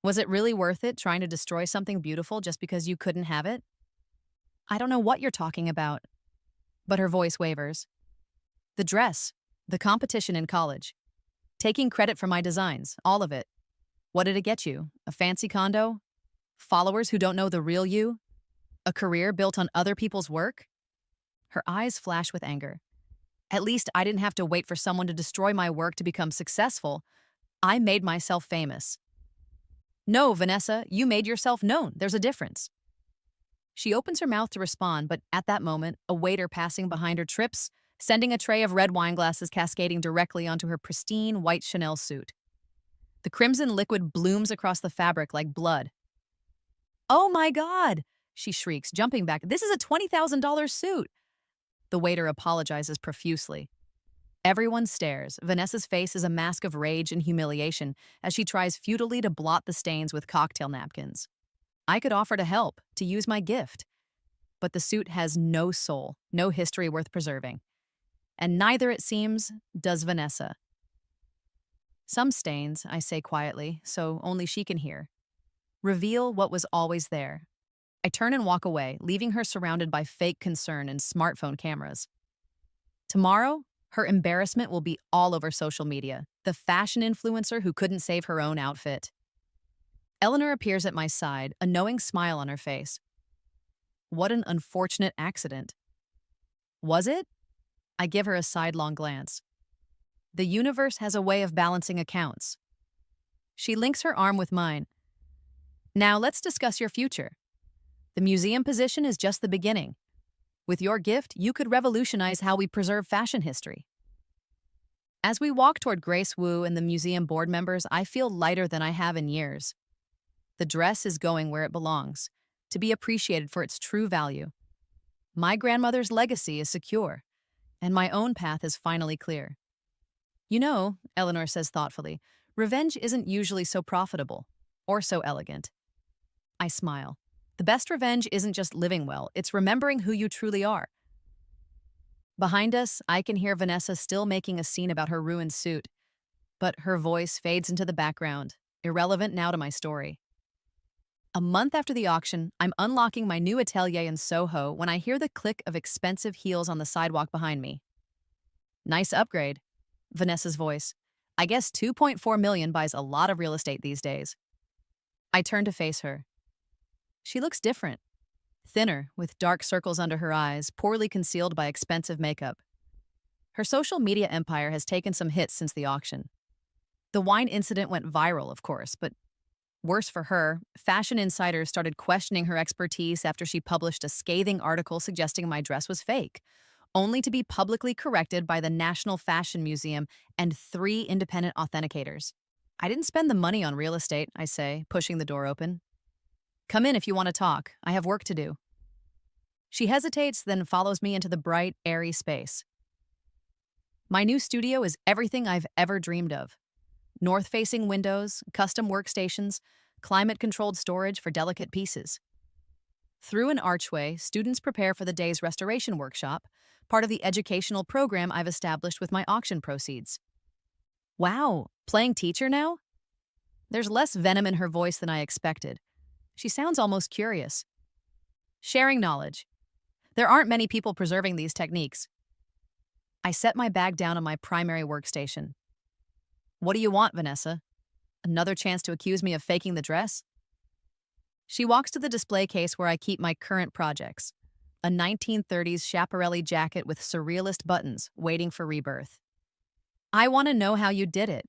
Was it really worth it trying to destroy something beautiful just because you couldn't have it? I don't know what you're talking about. But her voice wavers. The dress, the competition in college. Taking credit for my designs, all of it. What did it get you? A fancy condo? Followers who don't know the real you? A career built on other people's work? Her eyes flash with anger. At least I didn't have to wait for someone to destroy my work to become successful. I made myself famous. No, Vanessa, you made yourself known. There's a difference. She opens her mouth to respond, but at that moment, a waiter passing behind her trips, sending a tray of red wine glasses cascading directly onto her pristine white Chanel suit. The crimson liquid blooms across the fabric like blood. Oh my God, she shrieks, jumping back. This is a $20,000 suit. The waiter apologizes profusely. Everyone stares. Vanessa's face is a mask of rage and humiliation as she tries futilely to blot the stains with cocktail napkins. I could offer to help, to use my gift. But the suit has no soul, no history worth preserving. And neither, it seems, does Vanessa. Some stains, I say quietly, so only she can hear, reveal what was always there. I turn and walk away, leaving her surrounded by fake concern and smartphone cameras. Tomorrow, her embarrassment will be all over social media, the fashion influencer who couldn't save her own outfit. Eleanor appears at my side, a knowing smile on her face. What an unfortunate accident. Was it? I give her a sidelong glance. The universe has a way of balancing accounts. She links her arm with mine. Now let's discuss your future. The museum position is just the beginning. With your gift, you could revolutionize how we preserve fashion history. As we walk toward Grace Wu and the museum board members, I feel lighter than I have in years. The dress is going where it belongs, to be appreciated for its true value. My grandmother's legacy is secure, and my own path is finally clear. You know, Eleanor says thoughtfully, revenge isn't usually so profitable, or so elegant. I smile. The best revenge isn't just living well, it's remembering who you truly are. Behind us, I can hear Vanessa still making a scene about her ruined suit, but her voice fades into the background, irrelevant now to my story. A month after the auction, I'm unlocking my new atelier in Soho when I hear the click of expensive heels on the sidewalk behind me. Nice upgrade, Vanessa's voice. I guess 2.4 million buys a lot of real estate these days. I turn to face her. She looks different. Thinner, with dark circles under her eyes, poorly concealed by expensive makeup. Her social media empire has taken some hits since the auction. The wine incident went viral, of course, but worse for her, fashion insiders started questioning her expertise after she published a scathing article suggesting my dress was fake, only to be publicly corrected by the National Fashion Museum and 3 independent authenticators. I didn't spend the money on real estate, I say, pushing the door open. Come in if you want to talk. I have work to do. She hesitates, then follows me into the bright, airy space. My new studio is everything I've ever dreamed of. North-facing windows, custom workstations, climate-controlled storage for delicate pieces. Through an archway, students prepare for the day's restoration workshop, part of the educational program I've established with my auction proceeds. Wow, playing teacher now? There's less venom in her voice than I expected. She sounds almost curious. Sharing knowledge. There aren't many people preserving these techniques. I set my bag down on my primary workstation. What do you want, Vanessa? Another chance to accuse me of faking the dress? She walks to the display case where I keep my current projects. A 1930s Schiaparelli jacket with surrealist buttons, waiting for rebirth. I want to know how you did it.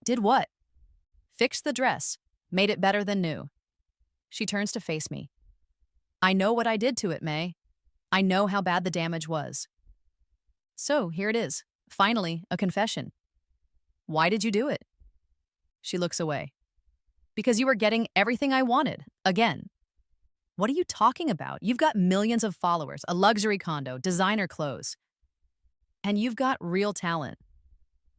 Did what? Fixed the dress. Made it better than new. She turns to face me. I know what I did to it, May. I know how bad the damage was. So, here it is. Finally, a confession. Why did you do it? She looks away. Because you were getting everything I wanted, again. What are you talking about? You've got millions of followers, a luxury condo, designer clothes. And you've got real talent.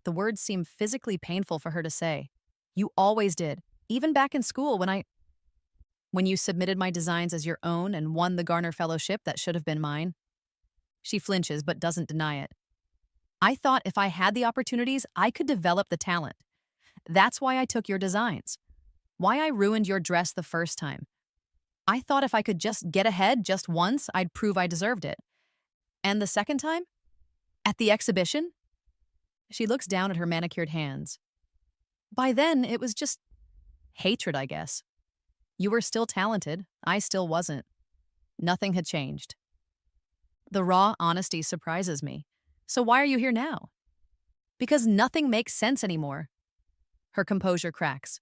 The words seem physically painful for her to say. You always did, even back in school when you submitted my designs as your own and won the Garner Fellowship that should have been mine. She flinches but doesn't deny it. I thought if I had the opportunities, I could develop the talent. That's why I took your designs. Why I ruined your dress the first time. I thought if I could just get ahead just once, I'd prove I deserved it. And the second time? At the exhibition? She looks down at her manicured hands. By then, it was just hatred, I guess. You were still talented. I still wasn't. Nothing had changed. The raw honesty surprises me. So why are you here now? Because nothing makes sense anymore. Her composure cracks.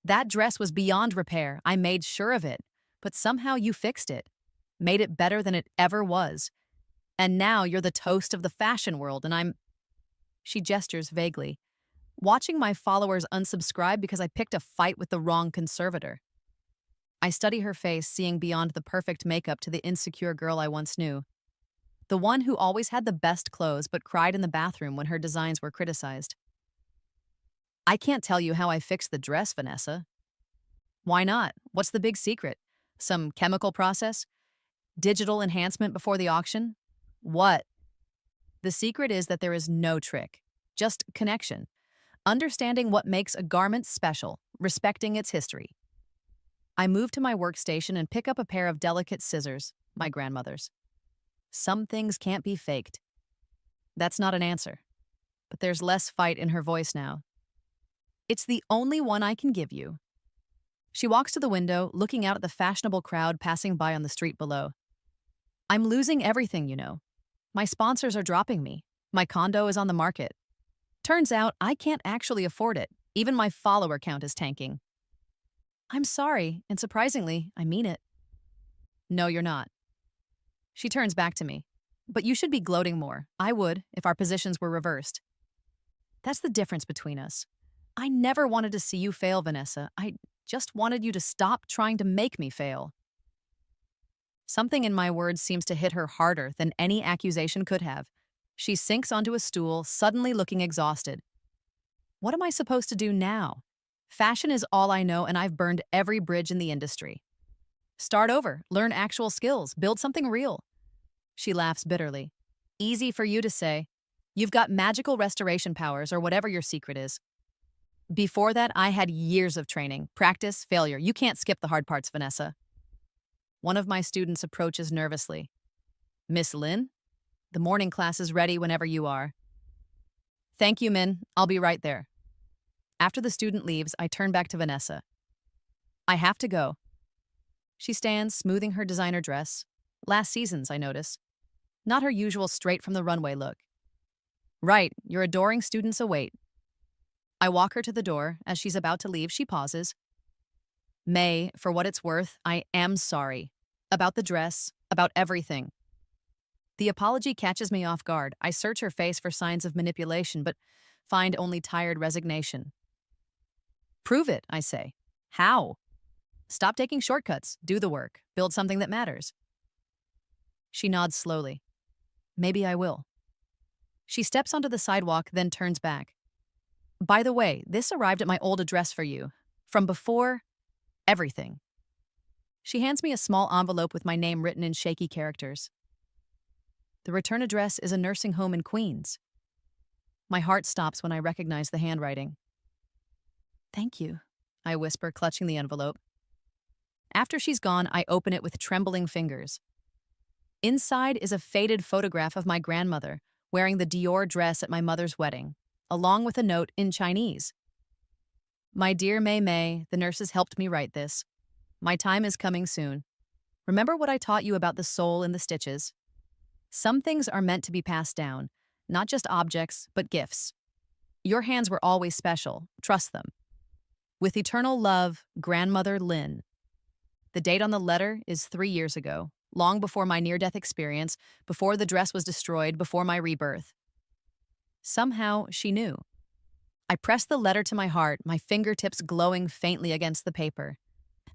That dress was beyond repair. I made sure of it. But somehow you fixed it. Made it better than it ever was. And now you're the toast of the fashion world and I'm... She gestures vaguely. Watching my followers unsubscribe because I picked a fight with the wrong conservator. I study her face, seeing beyond the perfect makeup to the insecure girl I once knew. The one who always had the best clothes but cried in the bathroom when her designs were criticized. I can't tell you how I fixed the dress, Vanessa. Why not? What's the big secret? Some chemical process? Digital enhancement before the auction? What? The secret is that there is no trick, just connection. Understanding what makes a garment special, respecting its history. I move to my workstation and pick up a pair of delicate scissors, my grandmother's. Some things can't be faked. That's not an answer, but there's less fight in her voice now. It's the only one I can give you. She walks to the window, looking out at the fashionable crowd passing by on the street below. I'm losing everything, you know. My sponsors are dropping me. My condo is on the market. Turns out I can't actually afford it. Even my follower count is tanking. I'm sorry, and surprisingly, I mean it. No, you're not. She turns back to me. But you should be gloating more. I would, if our positions were reversed. That's the difference between us. I never wanted to see you fail, Vanessa. I just wanted you to stop trying to make me fail. Something in my words seems to hit her harder than any accusation could have. She sinks onto a stool, suddenly looking exhausted. What am I supposed to do now? Fashion is all I know, and I've burned every bridge in the industry. Start over, learn actual skills, build something real. She laughs bitterly. Easy for you to say. You've got magical restoration powers or whatever your secret is. Before that, I had years of training, practice, failure. You can't skip the hard parts, Vanessa. One of my students approaches nervously. Miss Lynn? The morning class is ready whenever you are. Thank you, Min. I'll be right there. After the student leaves, I turn back to Vanessa. I have to go. She stands, smoothing her designer dress. Last season's, I notice. Not her usual straight from the runway look. Right, your adoring students await. I walk her to the door. As she's about to leave, she pauses. May, for what it's worth, I am sorry. About the dress, about everything. The apology catches me off guard. I search her face for signs of manipulation, but find only tired resignation. Prove it, I say. How? Stop taking shortcuts. Do the work. Build something that matters. She nods slowly. Maybe I will. She steps onto the sidewalk, then turns back. By the way, this arrived at my old address for you. From before, everything. She hands me a small envelope with my name written in shaky characters. The return address is a nursing home in Queens. My heart stops when I recognize the handwriting. Thank you, I whisper, clutching the envelope. After she's gone, I open it with trembling fingers. Inside is a faded photograph of my grandmother, wearing the Dior dress at my mother's wedding, along with a note in Chinese. My dear Mei Mei, the nurses helped me write this. My time is coming soon. Remember what I taught you about the soul in the stitches? Some things are meant to be passed down, not just objects, but gifts. Your hands were always special. Trust them. With eternal love, Grandmother Lin. The date on the letter is 3 years ago, long before my near-death experience, before the dress was destroyed, before my rebirth. Somehow, she knew. I pressed the letter to my heart, my fingertips glowing faintly against the paper.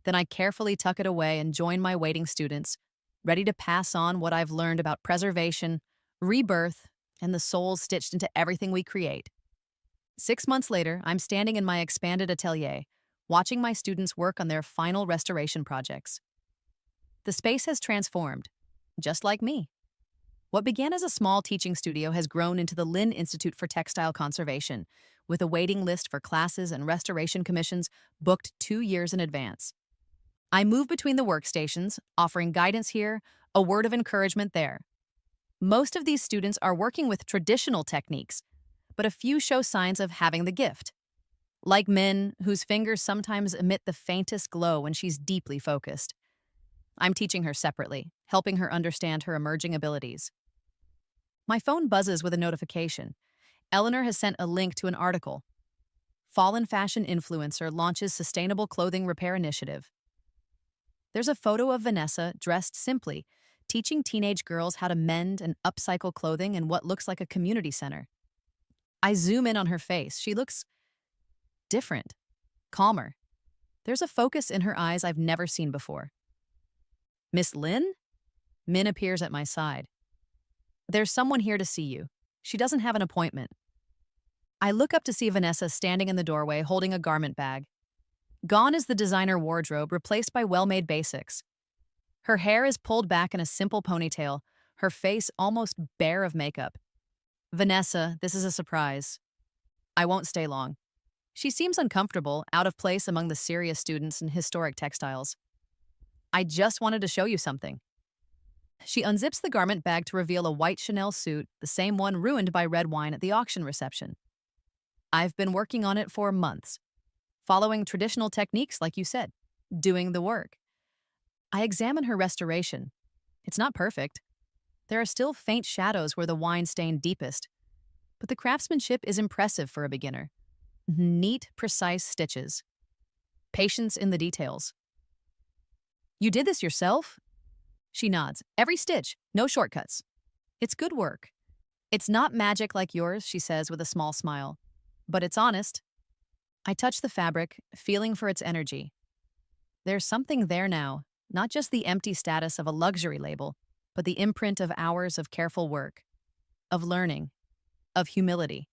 Then I carefully tuck it away and join my waiting students, ready to pass on what I've learned about preservation, rebirth, and the soul stitched into everything we create. 6 months later, I'm standing in my expanded atelier, watching my students work on their final restoration projects. The space has transformed, just like me. What began as a small teaching studio has grown into the Lin Institute for Textile Conservation, with a waiting list for classes and restoration commissions booked 2 years in advance. I move between the workstations, offering guidance here, a word of encouragement there. Most of these students are working with traditional techniques, but a few show signs of having the gift. Like Min, whose fingers sometimes emit the faintest glow when she's deeply focused. I'm teaching her separately, helping her understand her emerging abilities. My phone buzzes with a notification. Eleanor has sent a link to an article. Fallen fashion influencer launches sustainable clothing repair initiative. There's a photo of Vanessa dressed simply, teaching teenage girls how to mend and upcycle clothing in what looks like a community center. I zoom in on her face. She looks different, calmer. There's a focus in her eyes I've never seen before. Miss Lin? Min appears at my side. There's someone here to see you. She doesn't have an appointment. I look up to see Vanessa standing in the doorway holding a garment bag. Gone is the designer wardrobe, replaced by well-made basics. Her hair is pulled back in a simple ponytail, her face almost bare of makeup. Vanessa, this is a surprise. I won't stay long. She seems uncomfortable, out of place among the serious students in historic textiles. I just wanted to show you something. She unzips the garment bag to reveal a white Chanel suit, the same one ruined by red wine at the auction reception. I've been working on it for months, following traditional techniques like you said, doing the work. I examine her restoration. It's not perfect. There are still faint shadows where the wine stained deepest, but the craftsmanship is impressive for a beginner. Neat, precise stitches. Patience in the details. You did this yourself? She nods. Every stitch, no shortcuts. It's good work. It's not magic like yours, she says with a small smile, but it's honest. I touch the fabric, feeling for its energy. There's something there now, not just the empty status of a luxury label, but the imprint of hours of careful work, of learning, of humility.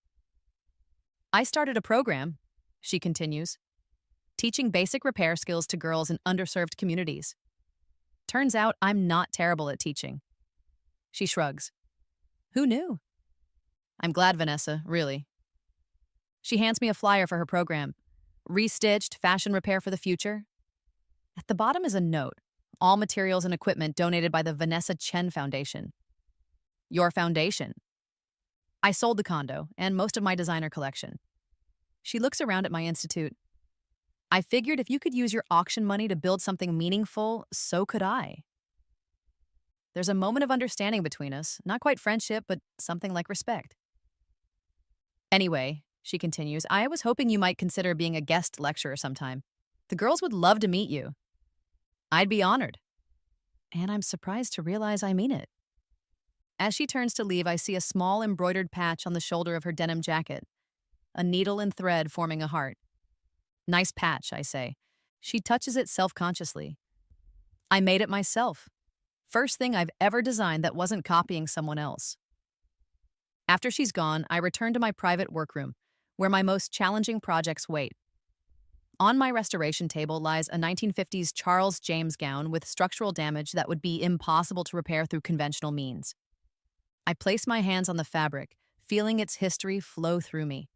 I started a program, she continues, teaching basic repair skills to girls in underserved communities. Turns out I'm not terrible at teaching. She shrugs. Who knew? I'm glad, Vanessa, really. She hands me a flyer for her program. Restitched Fashion Repair for the Future. At the bottom is a note. All materials and equipment donated by the Vanessa Chen Foundation. Your foundation. I sold the condo and most of my designer collection. She looks around at my institute. I figured if you could use your auction money to build something meaningful, so could I. There's a moment of understanding between us, not quite friendship, but something like respect. Anyway, she continues, I was hoping you might consider being a guest lecturer sometime. The girls would love to meet you. I'd be honored. And I'm surprised to realize I mean it. As she turns to leave, I see a small embroidered patch on the shoulder of her denim jacket, a needle and thread forming a heart. Nice patch, I say. She touches it self-consciously. I made it myself. First thing I've ever designed that wasn't copying someone else. After she's gone, I return to my private workroom, where my most challenging projects wait. On my restoration table lies a 1950s Charles James gown with structural damage that would be impossible to repair through conventional means. I place my hands on the fabric, feeling its history flow through me.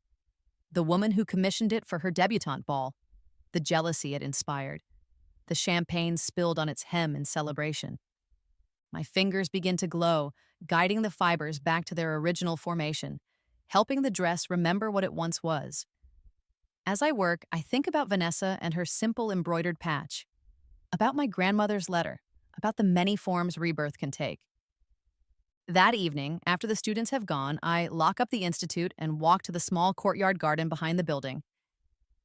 The woman who commissioned it for her debutante ball, the jealousy it inspired, the champagne spilled on its hem in celebration. My fingers begin to glow, guiding the fibers back to their original formation, helping the dress remember what it once was. As I work, I think about Vanessa and her simple embroidered patch, about my grandmother's letter, about the many forms rebirth can take. That evening, after the students have gone, I lock up the institute and walk to the small courtyard garden behind the building.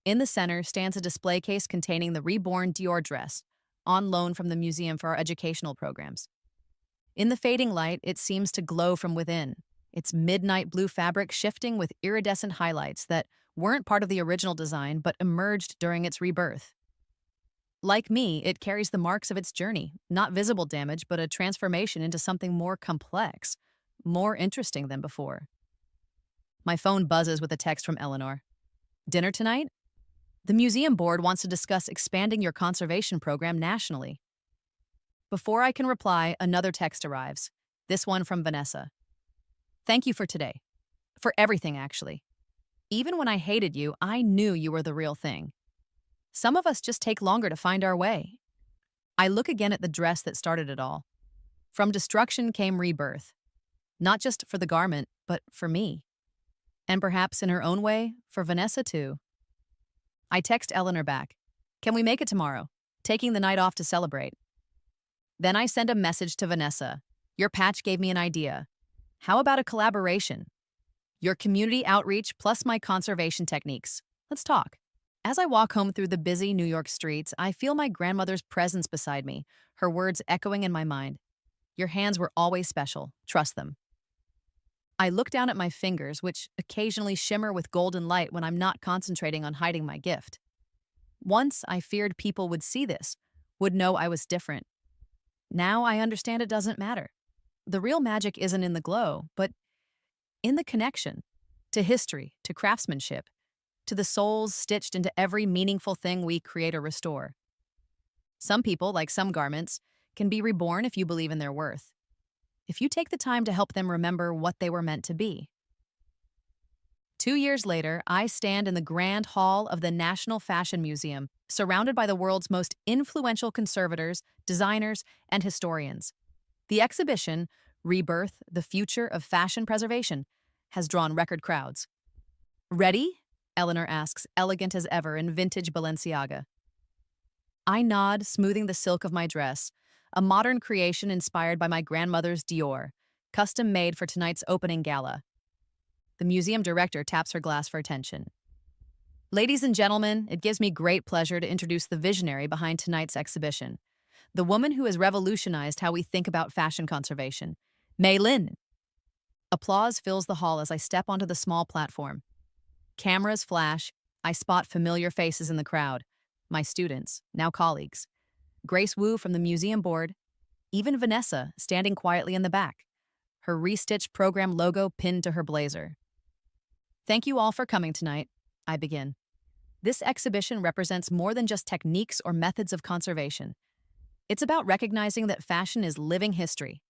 In the center stands a display case containing the reborn Dior dress, on loan from the museum for our educational programs. In the fading light, it seems to glow from within, its midnight blue fabric shifting with iridescent highlights that weren't part of the original design but emerged during its rebirth. Like me, it carries the marks of its journey, not visible damage, but a transformation into something more complex, more interesting than before. My phone buzzes with a text from Eleanor. Dinner tonight? The museum board wants to discuss expanding your conservation program nationally. Before I can reply, another text arrives, this one from Vanessa. Thank you for today. For everything, actually. Even when I hated you, I knew you were the real thing. Some of us just take longer to find our way. I look again at the dress that started it all. From destruction came rebirth. Not just for the garment, but for me. And perhaps in her own way, for Vanessa too. I text Eleanor back. Can we make it tomorrow? Taking the night off to celebrate. Then I send a message to Vanessa. Your patch gave me an idea. How about a collaboration? Your community outreach plus my conservation techniques. Let's talk. As I walk home through the busy New York streets, I feel my grandmother's presence beside me, her words echoing in my mind. Your hands were always special. Trust them. I look down at my fingers, which occasionally shimmer with golden light when I'm not concentrating on hiding my gift. Once I feared people would see this, would know I was different. Now I understand it doesn't matter. The real magic isn't in the glow, but in the connection to history, to craftsmanship, to the souls stitched into every meaningful thing we create or restore. Some people, like some garments, can be reborn if you believe in their worth, if you take the time to help them remember what they were meant to be. 2 years later, I stand in the Grand Hall of the National Fashion Museum, surrounded by the world's most influential conservators, designers, and historians. The exhibition, Rebirth, the Future of Fashion Preservation, has drawn record crowds. Ready? Eleanor asks, elegant as ever in vintage Balenciaga. I nod, smoothing the silk of my dress, a modern creation inspired by my grandmother's Dior, custom made for tonight's opening gala. The museum director taps her glass for attention. Ladies and gentlemen, it gives me great pleasure to introduce the visionary behind tonight's exhibition, the woman who has revolutionized how we think about fashion conservation, Mei Lin. Applause fills the hall as I step onto the small platform. Cameras flash, I spot familiar faces in the crowd, my students, now colleagues. Grace Wu from the museum board, even Vanessa standing quietly in the back, her restitched program logo pinned to her blazer. Thank you all for coming tonight, I begin. This exhibition represents more than just techniques or methods of conservation. It's about recognizing that fashion is living history,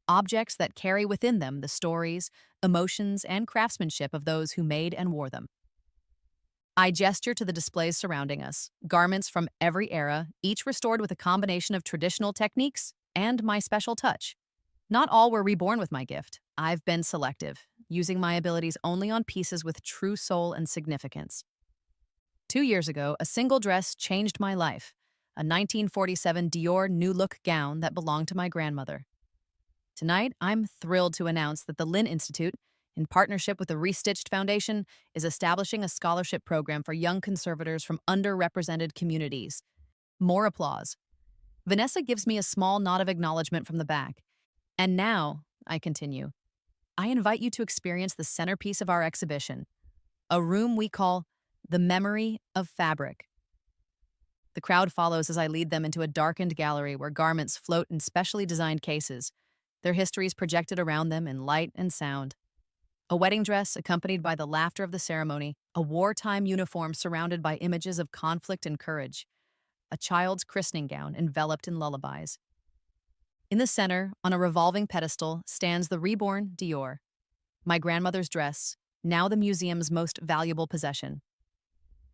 objects that carry within them the stories, emotions, and craftsmanship of those who made and wore them. I gesture to the displays surrounding us, garments from every era, each restored with a combination of traditional techniques and my special touch. Not all were reborn with my gift. I've been selective, using my abilities only on pieces with true soul and significance. 2 years ago, a single dress changed my life, a 1947 Dior New Look gown that belonged to my grandmother. Tonight, I'm thrilled to announce that the Lin Institute, in partnership with the Restitched Foundation, is establishing a scholarship program for young conservators from underrepresented communities. More applause. Vanessa gives me a small nod of acknowledgement from the back. And now, I continue, I invite you to experience the centerpiece of our exhibition, a room we call the Memory of Fabric. The crowd follows as I lead them into a darkened gallery where garments float in specially designed cases, their histories projected around them in light and sound. A wedding dress accompanied by the laughter of the ceremony, a wartime uniform surrounded by images of conflict and courage, a child's christening gown enveloped in lullabies. In the center, on a revolving pedestal, stands the reborn Dior, my grandmother's dress, now the museum's most valuable possession.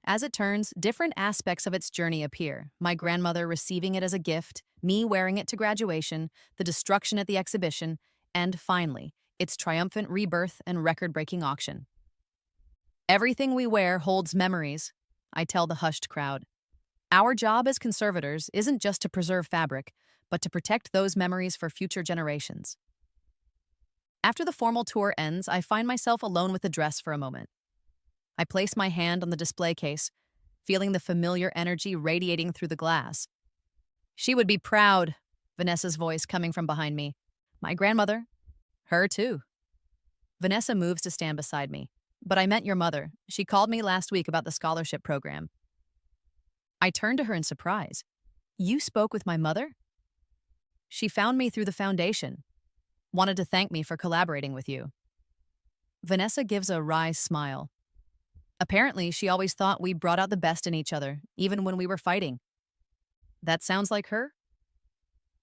As it turns, different aspects of its journey appear. My grandmother receiving it as a gift, me wearing it to graduation, the destruction at the exhibition, and finally, its triumphant rebirth and record-breaking auction. Everything we wear holds memories, I tell the hushed crowd. Our job as conservators isn't just to preserve fabric, but to protect those memories for future generations. After the formal tour ends, I find myself alone with the dress for a moment. I place my hand on the display case, feeling the familiar energy radiating through the glass. She would be proud, Vanessa's voice coming from behind me. My grandmother? Her too. Vanessa moves to stand beside me. But I meant your mother. She called me last week about the scholarship program. I turned to her in surprise. You spoke with my mother? She found me through the foundation. Wanted to thank me for collaborating with you. Vanessa gives a wry smile. Apparently, she always thought we brought out the best in each other, even when we were fighting. That sounds like her?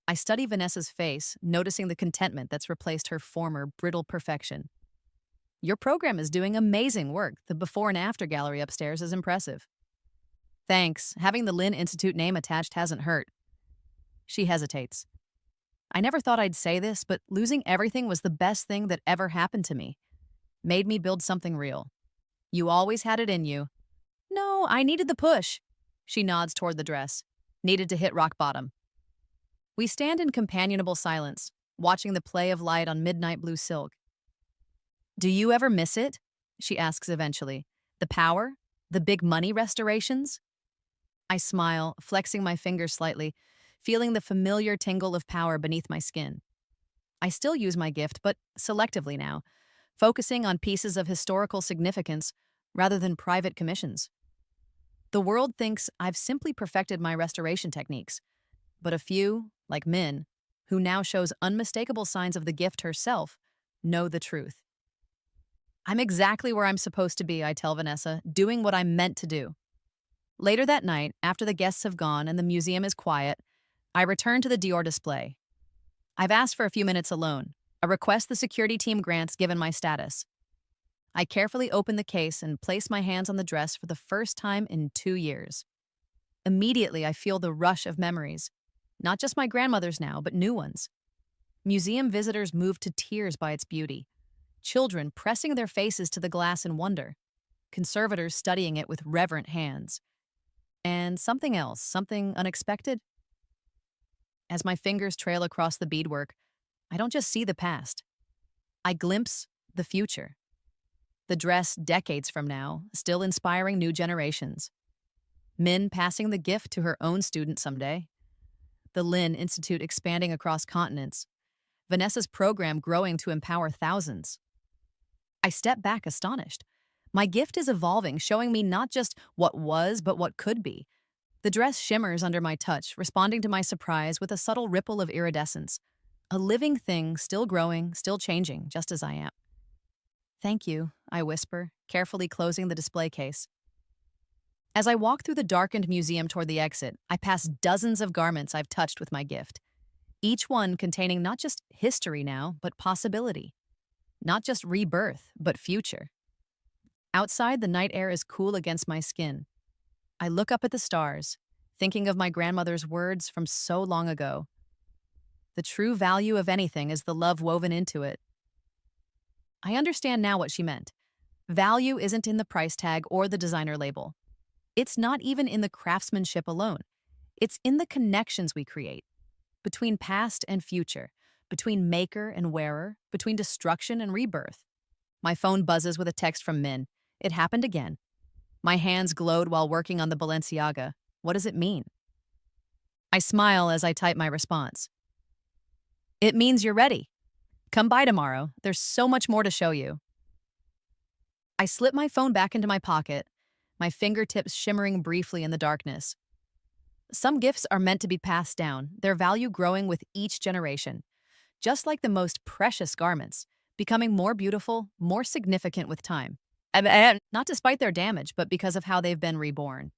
I study Vanessa's face, noticing the contentment that's replaced her former brittle perfection. Your program is doing amazing work. The before and after gallery upstairs is impressive. Thanks. Having the Lynn Institute name attached hasn't hurt. She hesitates. I never thought I'd say this, but losing everything was the best thing that ever happened to me. Made me build something real. You always had it in you. No, I needed the push. She nods toward the dress. Needed to hit rock bottom. We stand in companionable silence, watching the play of light on midnight blue silk. Do you ever miss it? She asks eventually. The power? The big money restorations? I smile, flexing my fingers slightly, feeling the familiar tingle of power beneath my skin. I still use my gift, but selectively now, focusing on pieces of historical significance rather than private commissions. The world thinks I've simply perfected my restoration techniques, but a few, like Min, who now shows unmistakable signs of the gift herself, know the truth. I'm exactly where I'm supposed to be, I tell Vanessa, doing what I'm meant to do. Later that night, after the guests have gone and the museum is quiet, I return to the Dior display. I've asked for a few minutes alone, a request the security team grants given my status. I carefully open the case and place my hands on the dress for the first time in 2 years. Immediately, I feel the rush of memories, not just my grandmother's now, but new ones. Museum visitors moved to tears by its beauty. Children pressing their faces to the glass in wonder, conservators studying it with reverent hands. And something else, something unexpected. As my fingers trail across the beadwork, I don't just see the past. I glimpse the future. The dress decades from now, still inspiring new generations. Min passing the gift to her own student someday. The Lynn Institute expanding across continents. Vanessa's program growing to empower thousands. I step back astonished. My gift is evolving, showing me not just what was, but what could be. The dress shimmers under my touch, responding to my surprise with a subtle ripple of iridescence. A living thing, still growing, still changing, just as I am. Thank you, I whisper, carefully closing the display case. As I walk through the darkened museum toward the exit, I pass dozens of garments I've touched with my gift. Each one containing not just history now, but possibility. Not just rebirth, but future. Outside, the night air is cool against my skin. I look up at the stars, thinking of my grandmother's words from so long ago. The true value of anything is the love woven into it. I understand now what she meant. Value isn't in the price tag or the designer label. It's not even in the craftsmanship alone. It's in the connections we create. Between past and future, between maker and wearer, between destruction and rebirth. My phone buzzes with a text from Min. It happened again. My hands glowed while working on the Balenciaga. What does it mean? I smile as I type my response. It means you're ready. Come by tomorrow. There's so much more to show you. I slip my phone back into my pocket, my fingertips shimmering briefly in the darkness. Some gifts are meant to be passed down, their value growing with each generation. Just like the most precious garments, becoming more beautiful, more significant with time. And not despite their damage, but because of how they've been reborn.